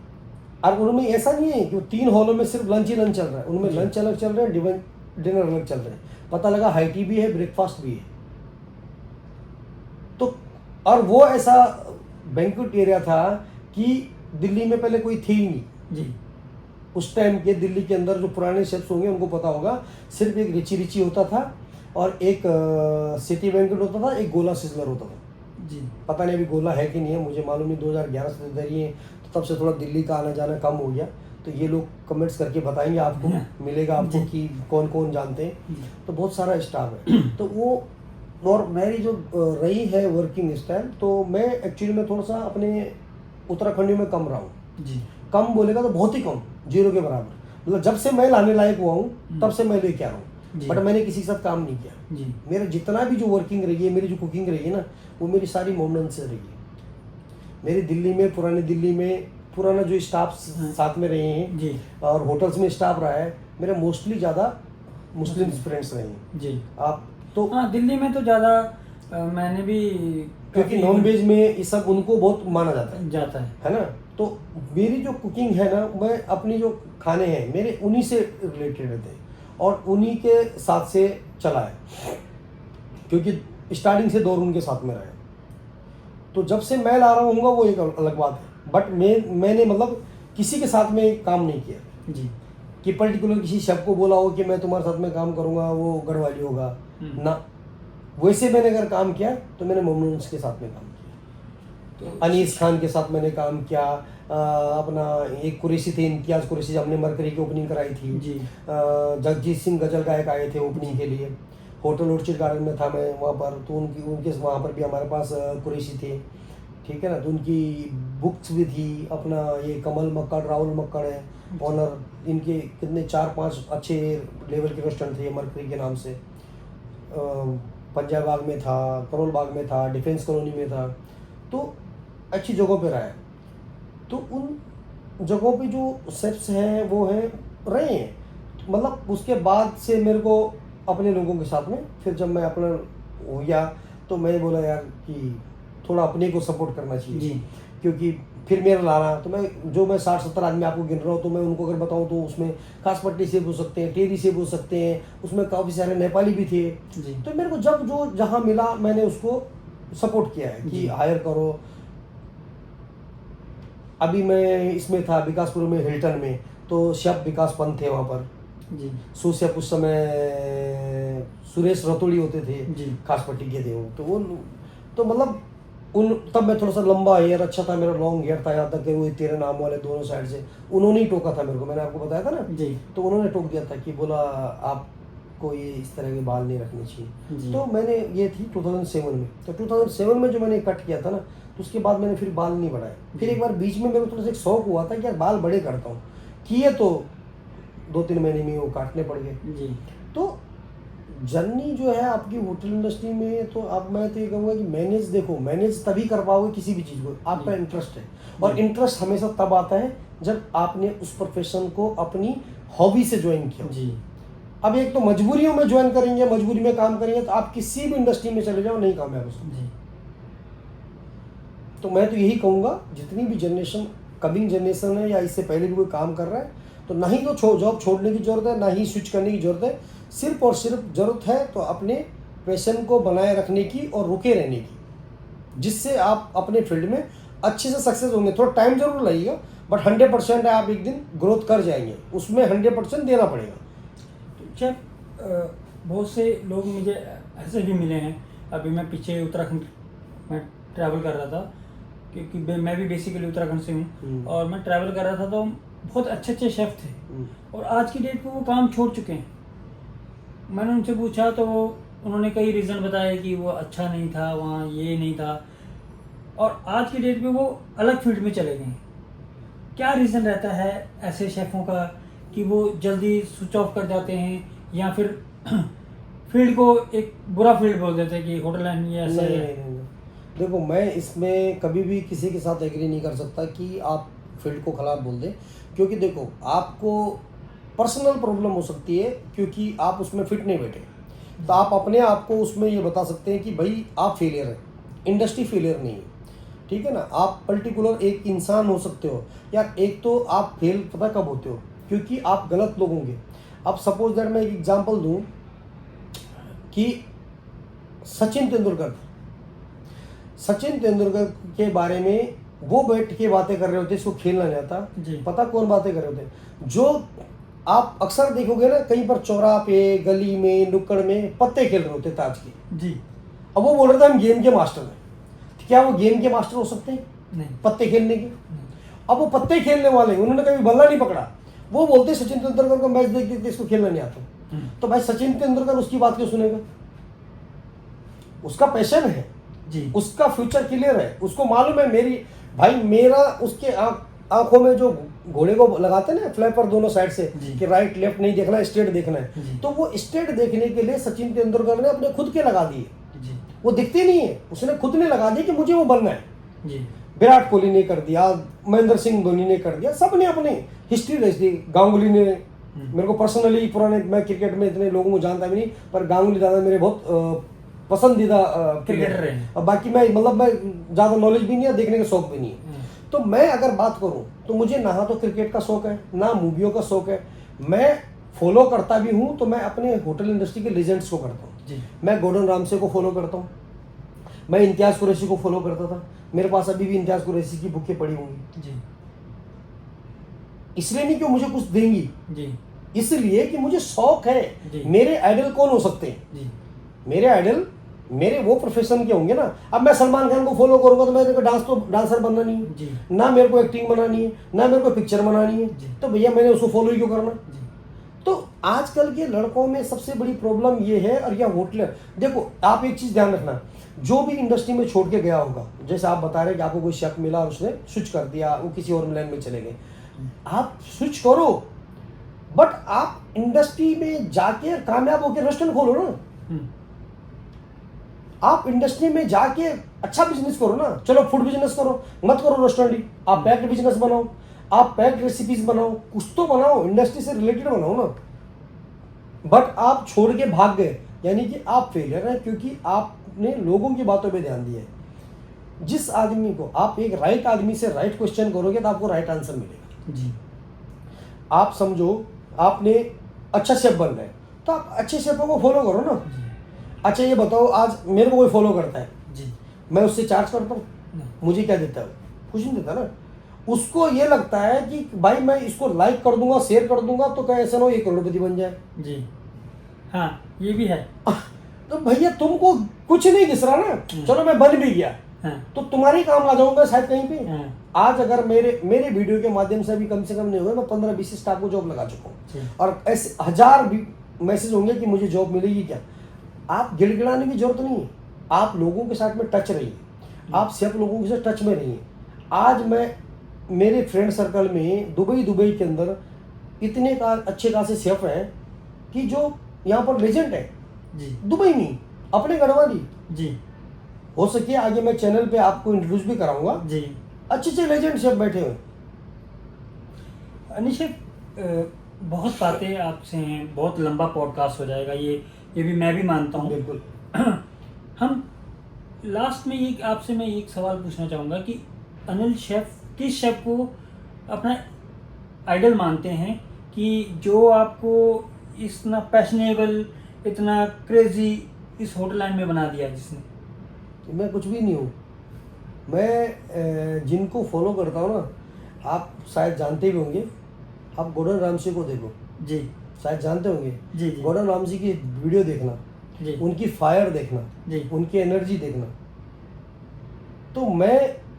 ऐसा नहीं है कि 3 हॉलों में सिर्फ लंच ही लंच चल रहा है, उनमें लंच अलग चल रहे हैं, डिनर अलग चल रहे हैं। पता लगा हाई टी भी है, ब्रेकफास्ट भी है। तो और वो ऐसा बैंक्वेट एरिया था कि दिल्ली में पहले कोई थी ही नहीं जी। उस टाइम के दिल्ली के अंदर जो पुराने शेफ्स होंगे उनको पता होगा, सिर्फ एक रिची होता था और एक सिटी बैंक्वेट होता था, एक गोला सिजलर होता था जी। पता नहीं अभी गोला है कि नहीं है, मुझे मालूम नहीं। 2011 से इधर ही है, तो तब से थोड़ा दिल्ली का आना जाना कम हो गया। तो ये लोग कमेंट्स करके बताएंगे, आपको मिलेगा आपको कि कौन कौन जानते हैं। तो बहुत सारा स्टाफ है। तो वो और मेरी जो रही है वर्किंग स्टाइल, तो मैं एक्चुअली में थोड़ा सा अपने उत्तराखंड में कम रहा हूँ जी। कम बोलेगा तो बहुत ही कम, 0 के बराबर। मतलब जब से मैं लाने लायक हुआ हूँ तब से मैं लेके आ रहा हूँ, जी। बट मैंने किसी के साथ काम नहीं किया। जी। मेरा जितना भी जो वर्किंग रही है, मेरी जो कुकिंग रही है ना, वो मेरी सारी मोमडन से रही है। मेरी दिल्ली में, पुरानी दिल्ली में पुराना जो स्टाफ साथ में रहे हैं जी। और होटल्स में स्टाफ रहा है, मेरे मोस्टली ज़्यादा मुस्लिम फ्रेंड्स रहे हैं। जी। आप तो हाँ, दिल्ली में तो ज़्यादा मैंने भी, क्योंकि नॉन वेज में ये सब उनको बहुत माना जाता है ना। तो मेरी जो कुकिंग है ना, मैं अपनी जो खाने हैं मेरे उन्हीं से रिलेटेड थे और उन्हीं के साथ से चला है, क्योंकि स्टार्टिंग से दौर उनके साथ में रहा है। तो जब से मैं ला रहा हूँ वो एक अलग बात है, बट मैंने मतलब किसी के साथ में काम नहीं किया जी। कि पर्टिकुलर किसी शेफ को बोला हो कि मैं तुम्हारे साथ में काम करूँगा, वो गढ़वाली होगा ना। वैसे मैंने अगर काम किया तो मैंने मोमडन्स के साथ में काम किया, तो अनीस खान के साथ मैंने काम किया। अपना एक कुरैशी थे, इम्तियाज़ कुरैशी, हमने मरकरी की ओपनिंग कराई थी जी। जगजीत सिंह गजल गायक आए थे ओपनिंग के लिए, होटल ऑर्चिड गार्डन में था मैं वहाँ पर। तो उनके वहाँ पर भी हमारे पास कुरैशी थे, ठीक है ना। तो उनकी बुक्स भी थी। अपना ये कमल मक्कड़, राहुल मक्कड़ है ऑनर, इनके कितने 4-5 अच्छे लेवल के रेस्टोरेंट थे मरकरी के नाम से। पंजाब बाग में था, करोल बाग में था, डिफेंस कॉलोनी में था, तो अच्छी जगहों पे रहा है। तो उन जगहों पे जो शेफ्स हैं वो हैं रहे हैं। मतलब उसके बाद से मेरे को अपने लोगों के साथ में, फिर जब मैं अपना हो गया तो मैं बोला यार कि थोड़ा अपने को सपोर्ट करना चाहिए जी। क्योंकि फिर मेरा लाना तो मैं 60-70 आदमी आपको गिन रहा हूँ, तो मैं उनको अगर बताऊँ तो उसमें खासपट्टी से बोल सकते हैं, टेरी से बोल सकते हैं, उसमें काफ़ी सारे नेपाली भी थे। जी। तो मेरे को जब जो जहाँ मिला मैंने उसको सपोर्ट किया है कि हायर करो। अभी मैं इसमें था विकासपुर में, हिल्टन में, तो शेफ विकास पंत थे वहाँ पर जी। सूसेफ उस समय सुरेश रतोड़ी होते थे जी। खासपट्टी के थे वो। तो वो तो मतलब उन तब मैं थोड़ा सा लंबा हेयर अच्छा था मेरा, लॉन्ग हेयर था, यहाँ तक कि वो तेरे नाम वाले दोनों साइड से उन्होंने ही टोका था मेरे को, मैंने आपको बताया था ना जी। तो उन्होंने टोक दिया था कि बोला आपको ये इस तरह के बाल नहीं रखने चाहिए। जी। तो मैंने ये थी 2007 में, तो 2007 में जो मैंने कट किया था ना, तो उसके बाद मैंने फिर बाल नहीं बढ़ाए। फिर एक बार बीच में मेरे को थोड़ा सा एक शौक हुआ था कि यार बाल बड़े करता हूँ, किए तो 2-3 महीने में वो काटने पड़ गए। जी। तो जर्नी जो है आपकी होटल इंडस्ट्री में, तो अब मैं तो ये कहूँगा कि मैनेज तभी कर पाओगे किसी भी चीज़ को, आपका इंटरेस्ट है। और इंटरेस्ट हमेशा तब आता है जब आपने उस प्रोफेशन को अपनी हॉबी से ज्वाइन किया। जी। अब एक तो मजबूरियों में ज्वाइन करेंगे, मजबूरी में काम करेंगे, तो आप किसी भी इंडस्ट्री में चले जाओ नहीं कामयाब हो सकते। तो मैं तो यही कहूँगा जितनी भी जनरेशन, कमिंग जनरेशन है या इससे पहले भी कोई काम कर रहा है, तो ना ही तो जॉब छोड़ने की ज़रूरत है, ना ही स्विच करने की ज़रूरत है। सिर्फ और सिर्फ ज़रूरत है तो अपने पैशन को बनाए रखने की और रुके रहने की, जिससे आप अपने फील्ड में अच्छे से सक्सेस होंगे। थोड़ा टाइम जरूर लगेगा, बट 100% है आप एक दिन ग्रोथ कर जाएंगे, उसमें 100% देना पड़ेगा। तो जब बहुत से लोग मुझे ऐसे भी मिले हैं, अभी मैं पीछे उत्तराखंड में ट्रैवल कर रहा था, क्योंकि मैं भी बेसिकली उत्तराखंड से हूँ, और मैं ट्रैवल कर रहा था तो बहुत अच्छे अच्छे शेफ़ थे, और आज की डेट पे वो काम छोड़ चुके हैं। मैंने उनसे पूछा तो उन्होंने कई रीज़न बताए कि वो अच्छा नहीं था वहाँ, ये नहीं था, और आज की डेट पे वो अलग फील्ड में चले गए। क्या रीज़न रहता है ऐसे शेफ़ों का कि वो जल्दी स्विच ऑफ कर जाते हैं, या फिर फील्ड को एक बुरा फील्ड बोल देते हैं कि होटल लाइन ये ऐसा है? नहीं। देखो, मैं इसमें कभी भी किसी के साथ एग्री नहीं कर सकता कि आप फील्ड को ख़राब बोल दें, क्योंकि देखो आपको पर्सनल प्रॉब्लम हो सकती है क्योंकि आप उसमें फिट नहीं बैठे। तो आप अपने आप को उसमें ये बता सकते हैं कि भाई आप फेलियर हैं, इंडस्ट्री फेलियर नहीं है, ठीक है ना। आप पर्टिकुलर एक इंसान हो सकते हो, या एक तो आप फेल पता कब होते हो, क्योंकि आप गलत लोग होंगे। अब सपोज दैट मैं एक एग्जांपल दूं कि सचिन तेंदुलकर के बारे में वो बैठ के बातें कर रहे होते, इसको खेलना नहीं आता। पता कौन बातें कर रहे होते? जो आप अक्सर देखोगे ना, कहीं पर चौराहे पे, गली में, नुक्कड़ में पत्ते खेल रहे होते ताज के जी। अब वो बोल रहे थे हम गेम के मास्टर हैं। क्या वो गेम के मास्टर हो सकते हैं? नहीं। पत्ते खेलने के? अब वो पत्ते खेलने वाले, उन्होंने कभी बल्ला नहीं पकड़ा, वो बोलते सचिन तेंदुलकर को मैच देख देखते इसको खेलना नहीं आता। तो भाई सचिन तेंदुलकर उसकी बात क्यों सुनेगा? उसका पैशन है जी, उसका फ्यूचर क्लियर है, उसको मालूम है मेरा उसके आंखों में जो घोड़े को लगाते हैं ना फ्लैपर दोनों साइड से जी। कि राइट लेफ्ट नहीं देखना, स्ट्रेट देखना है, जी। तो वो स्ट्रेट देखने के लिए सचिन तेंदुलकर ने अपने खुद के लगा दिए। जी वो दिखते नहीं है, उसने खुद ने लगा दिया कि मुझे वो बनना है। जी विराट कोहली ने कर दिया, महेंद्र सिंह धोनी ने कर दिया, सब ने अपनी हिस्ट्री रच दी। गांगुली ने, मेरे को पर्सनली पुराने, मैं क्रिकेट में इतने लोगों को जानता भी नहीं, पर गांगुली ज़्यादा मेरे बहुत पसंदीदा क्रिकेटर रहे हैं। और बाकी मैं मतलब मैं ज़्यादा नॉलेज भी नहीं है, देखने का शौक भी नहीं है। तो मैं अगर बात करूं तो मुझे ना तो क्रिकेट का शौक है ना मूवियों का शौक है। मैं फॉलो करता भी हूं तो मैं अपने होटल इंडस्ट्री के लेजेंड्स को करता हूं। मैं गॉर्डन रामसे को फॉलो करता हूं, मैं इम्तियाज़ कुरैशी को फॉलो करता था, मेरे पास अभी भी इम्तियाज़ कुरैशी की बुकें पड़ी होंगी जी। इसलिए नहीं कि वो मुझे कुछ देंगी जी। इसलिए कि मुझे शौक है। जी। मेरे आइडल कौन हो सकते हैं? जी। मेरे आइडल मेरे वो प्रोफेशन के होंगे ना। अब मैं सलमान खान को फॉलो करूंगा तो मेरे को डांसर बनना नहीं है जी। ना, मेरे को एक्टिंग बनानी है ना, मेरे को पिक्चर बनानी है, तो भैया मैंने उसको फॉलो ही क्यों करना? जी। तो आजकल के लड़कों में सबसे बड़ी प्रॉब्लम ये है। और यह होटल, देखो आप एक चीज ध्यान रखना, जो भी इंडस्ट्री में छोड़ के गया होगा, जैसे आप बता रहे कि आपको कोई शेफ मिला और उसने स्विच कर दिया, वो किसी और लाइन में चले गए, आप स्विच करो, बट आप इंडस्ट्री में जाके कामयाब होकर रेस्टोरेंट खोलो ना। आप इंडस्ट्री में जाके अच्छा बिजनेस करो ना। चलो फूड बिजनेस करो, मत करो रेस्टोरेंट ही, आप पैक्ड बिजनेस बनाओ, आप पैक्ड रेसिपीज बनाओ, कुछ तो बनाओ, इंडस्ट्री से रिलेटेड बनाओ ना। बट आप छोड़ के भाग गए, यानी कि आप फेलियर हैं, क्योंकि आपने लोगों की बातों पे ध्यान दिया है। जिस आदमी को आप एक राइट आदमी से राइट क्वेश्चन करोगे तो आपको राइट आंसर मिलेगा। जी। आप समझो आपने अच्छा शेफ बनना है तो आप अच्छे शेफों को फॉलो करो ना। अच्छा ये बताओ, आज मेरे को कोई फॉलो करता है जी। मैं उससे चार्ज करता हूँ? मुझे क्या देता है? कुछ नहीं देता ना। उसको ये लगता है कि भाई मैं इसको लाइक कर दूंगा, शेयर कर दूंगा तो क्या ऐसा ना हो 1 करोड़पति बन जाए। जी हाँ, ये भी है। तो भैया तुमको कुछ नहीं दिख रहा ना, चलो मैं बन भी गया तो तुम्हारे काम आ जाऊंगा शायद कहीं पे। आज अगर मेरे वीडियो के माध्यम से अभी कम से कम नहीं होगा, मैं 15-20 स्टाफ को जॉब लगा चुका हूँ और ऐसे 1000 भी मैसेज होंगे कि मुझे जॉब मिलेगी क्या। आप गिड़गिड़ाने की जरूरत नहीं है, आप लोगों के साथ में टच रहिए, आप सिर्फ लोगों के साथ टच में रहिए। आज मैं मेरे फ्रेंड सर्कल में दुबई के अंदर इतने अच्छे खासे शेफ हैं कि जो यहाँ पर लेजेंड है जी। दुबई में अपने गढ़वाली जी। हो सके आगे मैं चैनल पे आपको इंट्रोड्यूस भी कराऊंगा जी। अच्छे लेजेंड शेफ बैठे हुए। अनिश बहुत बातें आपसे हैं, बहुत लंबा पॉडकास्ट हो जाएगा ये भी मैं भी मानता हूँ। बिल्कुल। हम लास्ट में ये आपसे मैं एक सवाल पूछना चाहूँगा कि अनिल शेफ किस शेफ को अपना आइडल मानते हैं कि जो आपको इतना पैशनेबल, इतना क्रेजी इस होटल लाइन में बना दिया जिसने? मैं कुछ भी नहीं हूँ। मैं जिनको फॉलो करता हूँ ना, आप शायद जानते भी होंगे, आप गॉर्डन रामसे को देखो जी, शायद जानते होंगे जी। गॉर्डन रामसे की वीडियो देखना जी, उनकी फायर देखना जी, उनकी एनर्जी देखना। तो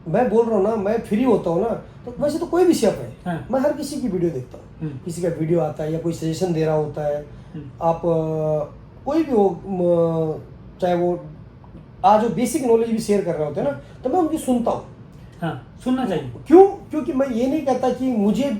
मैं बोल रहा हूँ ना, मैं फ्री होता हूँ ना, तो वैसे तो कोई भी शेफ है हाँ। मैं हर किसी की वीडियो देखता हूँ। किसी का वीडियो आता है या कोई सजेशन दे रहा होता है, आप कोई भी हो, चाहे वो आज जो बेसिक नॉलेज भी शेयर कर रहे होते हैं ना, तो मैं उनकी सुनता हूँ। हाँ, सुनना चाहिए। क्यों? क्योंकि मैं ये नहीं कहता कि मुझे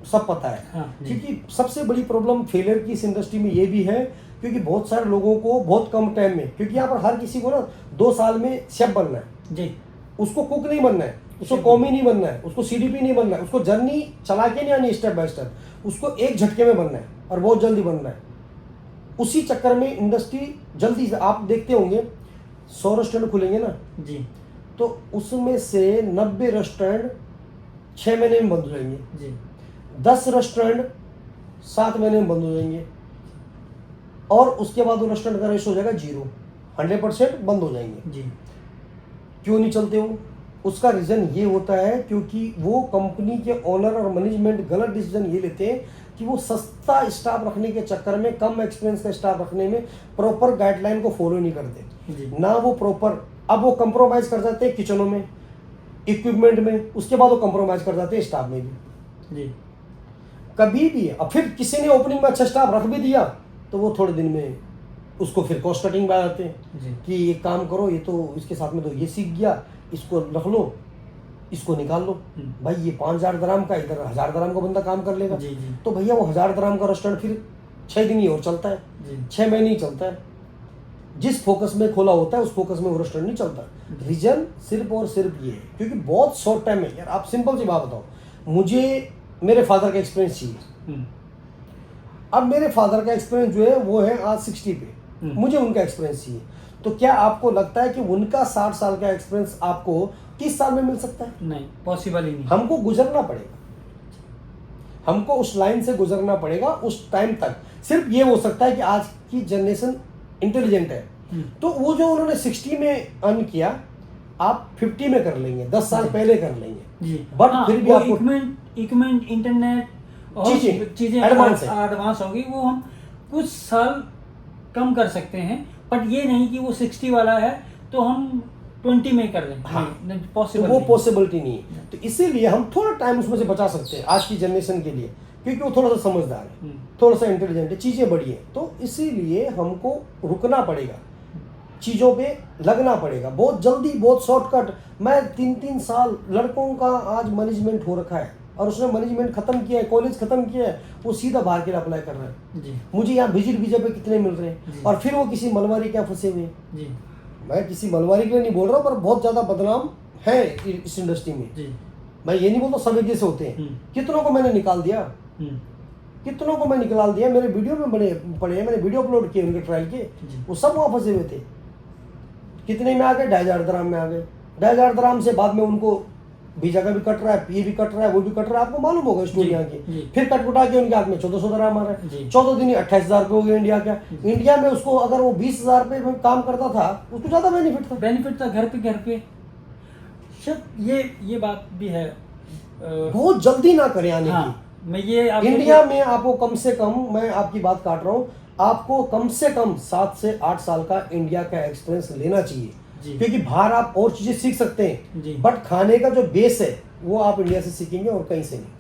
सब पता है हाँ, क्योंकि सबसे बड़ी प्रॉब्लम फेलियर की इस इंडस्ट्री में ये भी है, क्योंकि बहुत सारे लोगों को बहुत कम टाइम में, क्योंकि यहाँ पर हर किसी को ना 2 साल में शेफ बनना है जी, उसको कुक नहीं बनना है, उसको कॉमी नहीं बनना है, उसको सीडीपी नहीं बनना है, उसको जर्नी चला के नहीं आनी स्टेप बाय स्टेप, उसको एक झटके में बनना है और बहुत जल्दी बनना है। उसी चक्कर में इंडस्ट्री जल्दी से, आप देखते होंगे 100 रेस्टोरेंट खुलेंगे ना जी, तो उसमें से 90 रेस्टोरेंट 6 महीने में बंद हो जाएंगे जी, 10 रेस्टोरेंट 7 महीने में बंद हो जाएंगे और उसके बाद वो रेस्टोरेंट का रेशो हो जाएगा 0, 100% बंद हो जाएंगे जी। क्यों नहीं चलते हो? उसका रीज़न ये होता है क्योंकि वो कंपनी के ओनर और मैनेजमेंट गलत डिसीजन ये लेते हैं कि वो सस्ता स्टाफ रखने के चक्कर में, कम एक्सपीरियंस का स्टाफ रखने में प्रॉपर गाइडलाइन को फॉलो नहीं करते ना, वो प्रॉपर, अब वो कंप्रोमाइज कर जाते हैं किचनों में, इक्विपमेंट में, उसके बाद वो कंप्रोमाइज कर जाते हैं स्टाफ में भी जी। कभी भी अब फिर किसी ने ओपनिंग में अच्छा स्टाफ रख भी दिया तो वो थोड़े दिन में उसको फिर कॉस्ट कटिंग में आ जाते हैं कि ये काम करो, ये तो इसके साथ में तो ये सीख गया, इसको रख लो, इसको निकाल लो भाई, ये 5,000 दराम का, इधर 1,000 दराम का बंदा काम कर लेगा। जी जी। तो भैया वो 1,000 दराम का रेस्टोरेंट फिर 6 दिन ही और चलता है, 6 महीने ही चलता है। जिस फोकस में खोला होता है उस फोकस में वो रेस्टोरेंट नहीं चलता। रीजन सिर्फ और सिर्फ ये है क्योंकि बहुत शॉर्ट टाइम में, यार आप सिंपल सी बात बताओ, मुझे मेरे फादर का एक्सपीरियंस चाहिए। अब मेरे फादर का एक्सपीरियंस जो है वो है आज 60 पे, मुझे उनका एक्सपीरियंस चाहिए। तो क्या आपको लगता है कि उनका 60 साल का एक्सपीरियंस आपको 30 साल में मिल सकता है? नहीं, पॉसिबल ही नहीं। हमको गुजरना पड़ेगा, हमको उस लाइन से गुजरना पड़ेगा उस टाइम तक। सिर्फ ये हो सकता है कि आज की जनरेशन इंटेलिजेंट है, तो वो जो उन्होंने 60 में अर्न किया आप 50 में कर लेंगे, 10 साल पहले कर लेंगे। बट फिर भी आपको इक्विपमेंट, इंटरनेट और चीजें एडवांस होगी, वो हम कुछ साल कम कर सकते हैं। बट ये नहीं कि वो 60 वाला है तो हम 20 में कर लें। हाँ, पॉसिबल तो वो पॉसिबिलिटी नहीं है। तो इसीलिए हम थोड़ा टाइम उसमें से बचा सकते हैं आज की जनरेशन के लिए, क्योंकि वो थोड़ा सा समझदार है, थोड़ा सा इंटेलिजेंट है, चीज़ें बड़ी हैं। तो इसीलिए हमको रुकना पड़ेगा, चीज़ों पे लगना पड़ेगा। बहुत जल्दी, बहुत शॉर्टकट। मैं 3-3 साल, लड़कों का आज मैनेजमेंट हो रखा है और उसने मैनेजमेंट खत्म किया है, कॉलेज खत्म किया है, वो सीधा बाहर के लिए अप्लाई कर रहा है जी। मुझे यहाँ विजिट वीजा पे कितने मिल रहे हैं, और फिर वो किसी मलवारी क्या फंसे हुए हैं। मैं किसी मलवारी के लिए नहीं बोल रहा हूँ, पर बहुत ज़्यादा बदनाम है इस इंडस्ट्री में जी। मैं ये नहीं बोलता सब एक जैसे होते हैं, कितनों को मैंने निकाल दिया, कितनों को मैं निकाल दिया। मेरे वीडियो में पड़े, मैंने वीडियो अपलोड किए उनके ट्रायल के, वो सब वहाँ फंसे हुए थे। कितने में आ गए? 2,500 दराम में आ गए। 2,500 दराम से बाद में उनको वीजा का भी कट रहा है, ये भी कट रहा है, वो भी कट रहा है। आपको मालूम होगा स्टोरी यहाँ की। फिर कट कुटा के उनके हाथ में 1,400 दराम आ रहा है। 14 दिन 28,000 रुपये हो गए इंडिया का। इंडिया में उसको अगर वो 20,000 रुपये में काम करता था उसको ज़्यादा बेनिफिट था घर पे। ये बात भी है। बहुत जल्दी ना करें आने की। मैं ये इंडिया में आपको कम से कम, मैं आपकी बात काट रहा हूँ, आपको कम से कम 7 से 8 साल का इंडिया का एक्सपीरियंस लेना चाहिए, क्योंकि बाहर आप और चीजें सीख सकते हैं, बट खाने का जो बेस है वो आप इंडिया से सीखेंगे और कहीं से नहीं।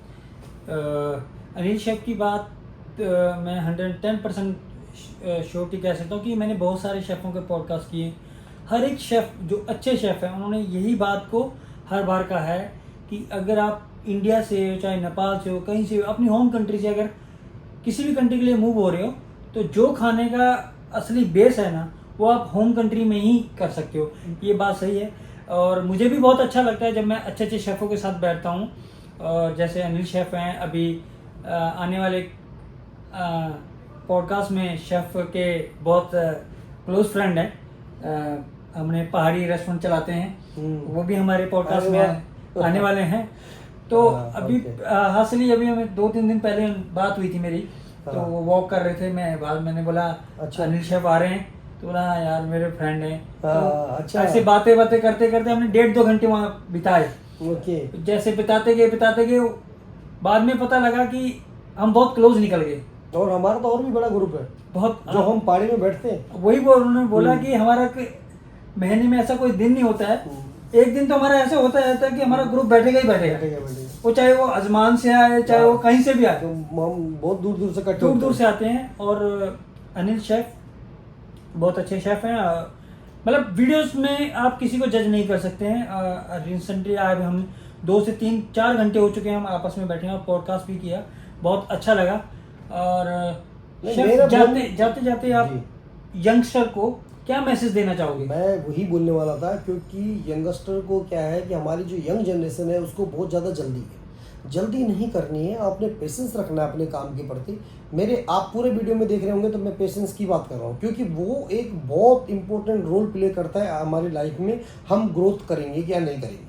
अनिल शेफ की बात मैं 110% श्योरिटी कह सकता हूँ कि मैंने बहुत सारे शेफ़ों के पॉडकास्ट किए। हर एक शेफ़ जो अच्छे शेफ़ हैं उन्होंने यही बात को हर बार कहा है कि अगर आप इंडिया से हो, चाहे नेपाल से हो, कहीं से हो, अपनी होम कंट्री से अगर किसी भी कंट्री के लिए मूव हो रहे हो, तो जो खाने का असली बेस है ना, वो आप होम कंट्री में ही कर सकते हो। ये बात सही है। और मुझे भी बहुत अच्छा लगता है जब मैं अच्छे अच्छे शेफ़ों के साथ बैठता हूँ, और जैसे अनिल शेफ़ हैं, अभी आने वाले पॉडकास्ट में शेफ़ के बहुत क्लोज फ्रेंड हैं, हमने पहाड़ी रेस्टोरेंट चलाते हैं, वो भी हमारे पॉडकास्ट में आने वाले हैं। तो अभी हासिल अभी हमें 2-3 दिन पहले बात हुई थी मेरी, तो वो वॉक कर रहे थे, मैंने बोला अच्छा अनिल शेफ आ रहे हैं, तो बोला यार मेरे फ्रेंड हैं। तो अच्छा, ऐसे बातें करते करते हमने 1.5-2 घंटे वहाँ बिताए। जैसे बिताते गए बाद में पता लगा कि हम बहुत क्लोज निकल गए। और हमारा तो और भी बड़ा ग्रुप है बहुत, जो हम पहाड़ी में बैठते हैं। वही उन्होंने बोला कि हमारा महीने में ऐसा कोई दिन नहीं होता है, एक दिन तो हमारा ऐसे होता रहता है कि हमारा ग्रुप बैठेगा। वो चाहे वो अजमान से आए, चाहे वो कहीं से भी आए, हम बहुत दूर से आते हैं। और अनिल शेफ बहुत अच्छे शेफ हैं, मतलब वीडियोस में आप किसी को जज नहीं कर सकते हैं। रिसेंटली आज हम 2 से 3-4 घंटे हो चुके हैं हम आपस में बैठे हैं और पॉडकास्ट भी किया, बहुत अच्छा लगा। और जाते आप यंगस्टर को क्या मैसेज देना चाहोगे? मैं वही बोलने वाला था, क्योंकि यंगस्टर को क्या है कि हमारी जो यंग जनरेशन है उसको बहुत ज़्यादा जल्दी नहीं करनी है। आपने पेशेंस रखना है अपने काम के प्रति। आप पूरे वीडियो में देख रहे होंगे तो मैं पेशेंस की बात कर रहा हूँ, क्योंकि वो एक बहुत इंपॉर्टेंट रोल प्ले करता है हमारी लाइफ में, हम ग्रोथ करेंगे या नहीं करेंगे।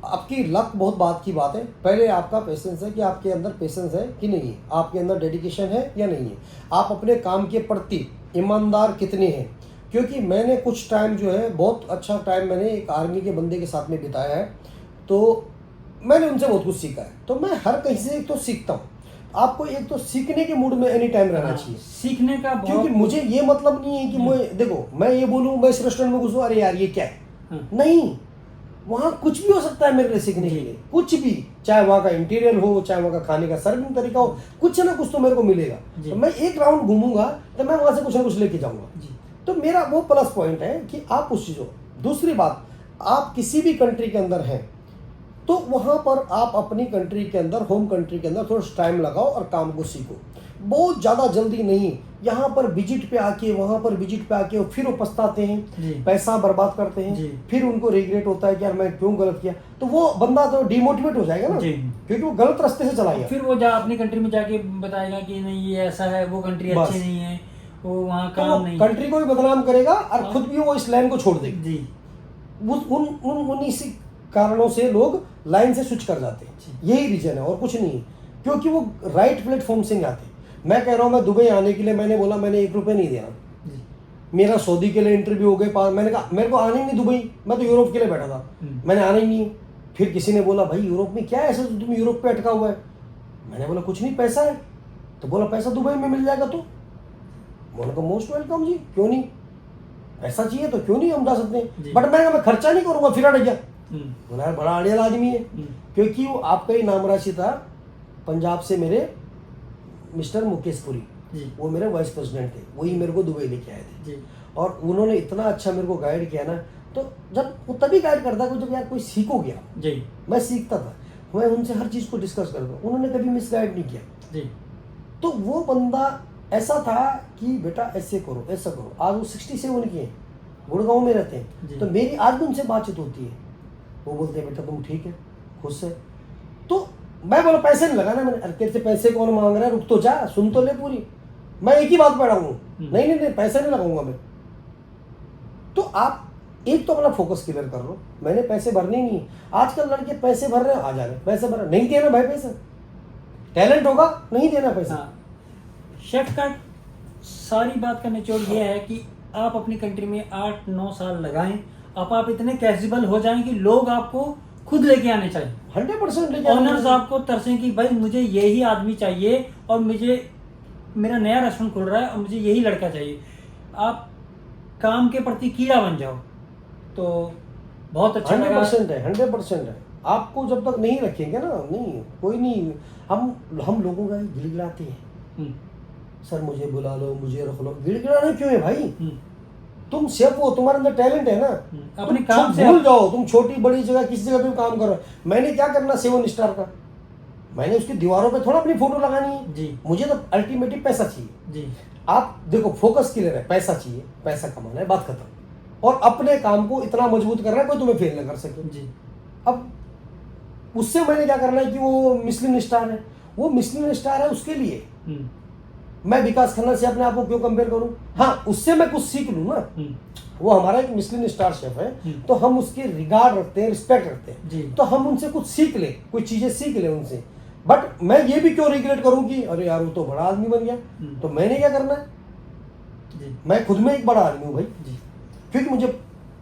आपकी लक बहुत बात की बात है, पहले आपका पेशेंस है कि आपके अंदर पेशेंस है कि नहीं है, आपके अंदर डेडिकेशन है या नहीं है, आप अपने काम के प्रति ईमानदार कितने हैं। क्योंकि मैंने कुछ टाइम जो है, बहुत अच्छा टाइम मैंने एक आर्मी के बंदे के साथ में बिताया है, तो मैंने उनसे बहुत कुछ सीखा है। तो मैं हर कहीं से एक तो सीखता हूँ। आपको एक तो सीखने के मूड में एनी टाइम रहना चाहिए, सीखने का। क्योंकि मुझे ये मतलब नहीं है कि मैं ये बोलूँ, मैं इस रेस्टोरेंट में घुसूँ, अरे यार ये क्या है, नहीं, वहाँ कुछ भी हो सकता है मेरे लिए सीखने के लिए, कुछ भी, चाहे वहाँ का इंटीरियर हो, चाहे वहाँ का खाने का सर्विंग तरीका हो, कुछ ना कुछ तो मेरे को मिलेगा। तो मैं एक राउंड घूमूंगा तो मैं वहाँ से कुछ ना कुछ लेके जाऊँगा। तो मेरा वो प्लस पॉइंट है कि आप उस चीज़ों। दूसरी बात, आप किसी भी कंट्री के अंदर हैं, तो वहाँ पर आप अपनी कंट्री के अंदर, होम कंट्री के अंदर थोड़ा टाइम लगाओ और काम को सीखो, बहुत ज़्यादा जल्दी नहीं। यहाँ पर विजिट पे आके, वहाँ पर विजिट पे आके फिर वो पछताते हैं, पैसा बर्बाद करते हैं, फिर उनको रिग्रेट होता है कि यार मैं क्यों गलत किया, तो वो बंदा तो डिमोटिवेट हो जाएगा ना, क्योंकि वो गलत रास्ते से चला गया। फिर वो अपनी कंट्री में जाके बताएगा कि नहीं ये ऐसा है, वो कंट्री अच्छी नहीं है, वो वहाँ तो काम नहीं, कंट्री को भी बदनाम करेगा और खुद भी वो इस लाइन को छोड़ देगा। जी, उन इसी कारणों से लोग लाइन से स्विच कर जाते हैं, यही रीजन है और कुछ नहीं, क्योंकि वो राइट प्लेटफॉर्म से नहीं आते। मैं कह रहा हूँ, मैं दुबई आने के लिए मैंने बोला मैंने 1 रुपये नहीं देना, मेरा सऊदी के लिए इंटरव्यू हो गए, मैंने कहा मेरे को आने ही नहीं दुबई, मैं तो यूरोप के लिए बैठा था, मैंने आना ही नहीं। फिर किसी ने बोला भाई यूरोप में क्या है ऐसा, तुम यूरोप पे अटका हुआ है। मैंने बोला कुछ नहीं, पैसा है। तो बोला पैसा दुबई में मिल जाएगा, तो मैंने कहा मोस्ट वेलकम जी, क्यों नहीं, पैसा चाहिए तो क्यों नहीं, हम जा सकते हैं, बट मैं खर्चा नहीं करूँगा, फिर अड़ गया। बोला बड़ा अड़ियल आदमी है, क्योंकि वो आपका ही नाम राशि था, पंजाब से मेरे मिस्टर मुकेश पुरी, वो मेरे वाइस प्रेसिडेंट थे, वही मेरे को दुबई लेके आए थे, और उन्होंने इतना अच्छा मेरे को गाइड किया ना। तो जब वो तभी गाइड करता है जब यार कोई सीखो गया जी, मैं सीखता था, मैं उनसे हर चीज़ को डिस्कस करता हूँ, उन्होंने कभी मिस गाइड नहीं किया जी। तो वो बंदा ऐसा था कि बेटा ऐसे करो ऐसा करो। आज वो 67 के हैं, गुड़गांव में रहते हैं, तो मेरी आज भी उनसे बातचीत होती है, वो बोलते हैं बेटा तुम ठीक है, खुश है। तो मैं बोला पैसे नहीं लगाना, मैंने, अरे तेरे से पैसे कौन मांग रहा है, रुक तो जा, सुन तो ले पूरी, मैं एक ही बात पढ़ा हूँ, नहीं पैसा नहीं लगाऊंगा मैं। तो आप एक तो अपना फोकस क्लियर कर लो, मैंने पैसे भरने नहीं है। आजकल लड़के पैसे भर रहे हैं, आ जा रहे पैसे भर रहे, नहीं देना भाई पैसा, टैलेंट होगा नहीं देना पैसा। शेफ का सारी बात का निचोड़ ये है कि आप अपनी कंट्री में 8-9 साल लगाएं, आप इतने कैजुअल हो जाएं कि लोग आपको खुद लेके आने चाहिए, 100% ऑनर्स आपको तरसें कि भाई मुझे यही आदमी चाहिए, और मुझे मेरा नया रेस्टोरेंट खुल रहा है और मुझे यही लड़का चाहिए। आप काम के प्रति कीड़ा बन जाओ, तो बहुत अच्छा 100% है, 100% है। आपको जब तक नहीं रखेंगे ना, नहीं कोई नहीं, हम लोगों का गिड़गिड़ाते हैं, सर मुझे बुला लो, मुझे रख लो, गिड़गिड़ाना क्यों है भाई, तुम शेफ हो, तुम्हारे अंदर टैलेंट है ना, अपने काम से भूल जाओ, तुम छोटी बड़ी जगह किसी जगह पे काम करो। मैंने क्या करना 7 स्टार का, मैंने उसकी दीवारों पे थोड़ा अपनी फोटो लगानी है जी, मुझे तो अल्टीमेटली पैसा चाहिए जी। आप देखो फोकस क्लियर है, पैसा चाहिए, पैसा कमाना है, बात खत्म, और अपने काम को इतना मजबूत करना है कोई तुम्हें फेल ना कर सके जी। अब उससे मैंने क्या करना है कि वो मिशेलिन स्टार है, वो मिशेलिन स्टार है, उसके लिए मैं विकास खन्ना से अपने आप को क्यों कंपेयर करूं। हाँ, उससे मैं कुछ सीख लूं ना, वो हमारा एक मिशेलिन स्टार शेफ है, तो हम उसके रिगार्ड रखते हैं, रिस्पेक्ट रखते हैं, तो हम उनसे कुछ सीख ले, कुछ चीजें सीख ले उनसे। बट मैं ये भी क्यों रिग्रेट करूं कि अरे यार वो तो बड़ा आदमी बन गया, तो मैंने क्या करना है जी। मैं खुद में एक बड़ा आदमी हूं भाई जी, क्योंकि मुझे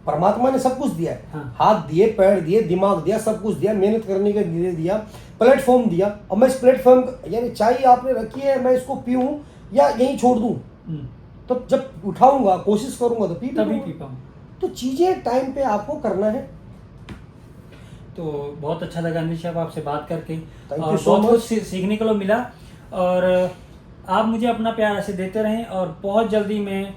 परमात्मा ने सब कुछ दिया है, हाँ। हाथ दिए, पैर दिए, दिमाग दिया, सब कुछ दिया, मेहनत करने के लिए दिया, प्लेटफॉर्म दिया, और मैं इस प्लेटफॉर्म यानी चाय आपने रखी है, मैं इसको पीऊं या यहीं छोड़ दूं, तो जब उठाऊंगा कोशिश करूंगा तो तभी पी पाऊं। तो चीजें टाइम पे आपको करना है। तो बहुत अच्छा लगा अनिल शेफ आपसे बात करके, और बहुत कुछ सीखने को मिला, और आप मुझे अपना प्यार ऐसे देते रहें, और बहुत जल्दी मैं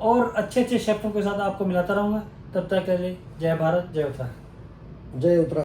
और अच्छे शेफों के साथ आपको मिलाता रहूंगा। तब तक के लिए जय भारत, जय उत्तराखंड, जय उत्तराखंड।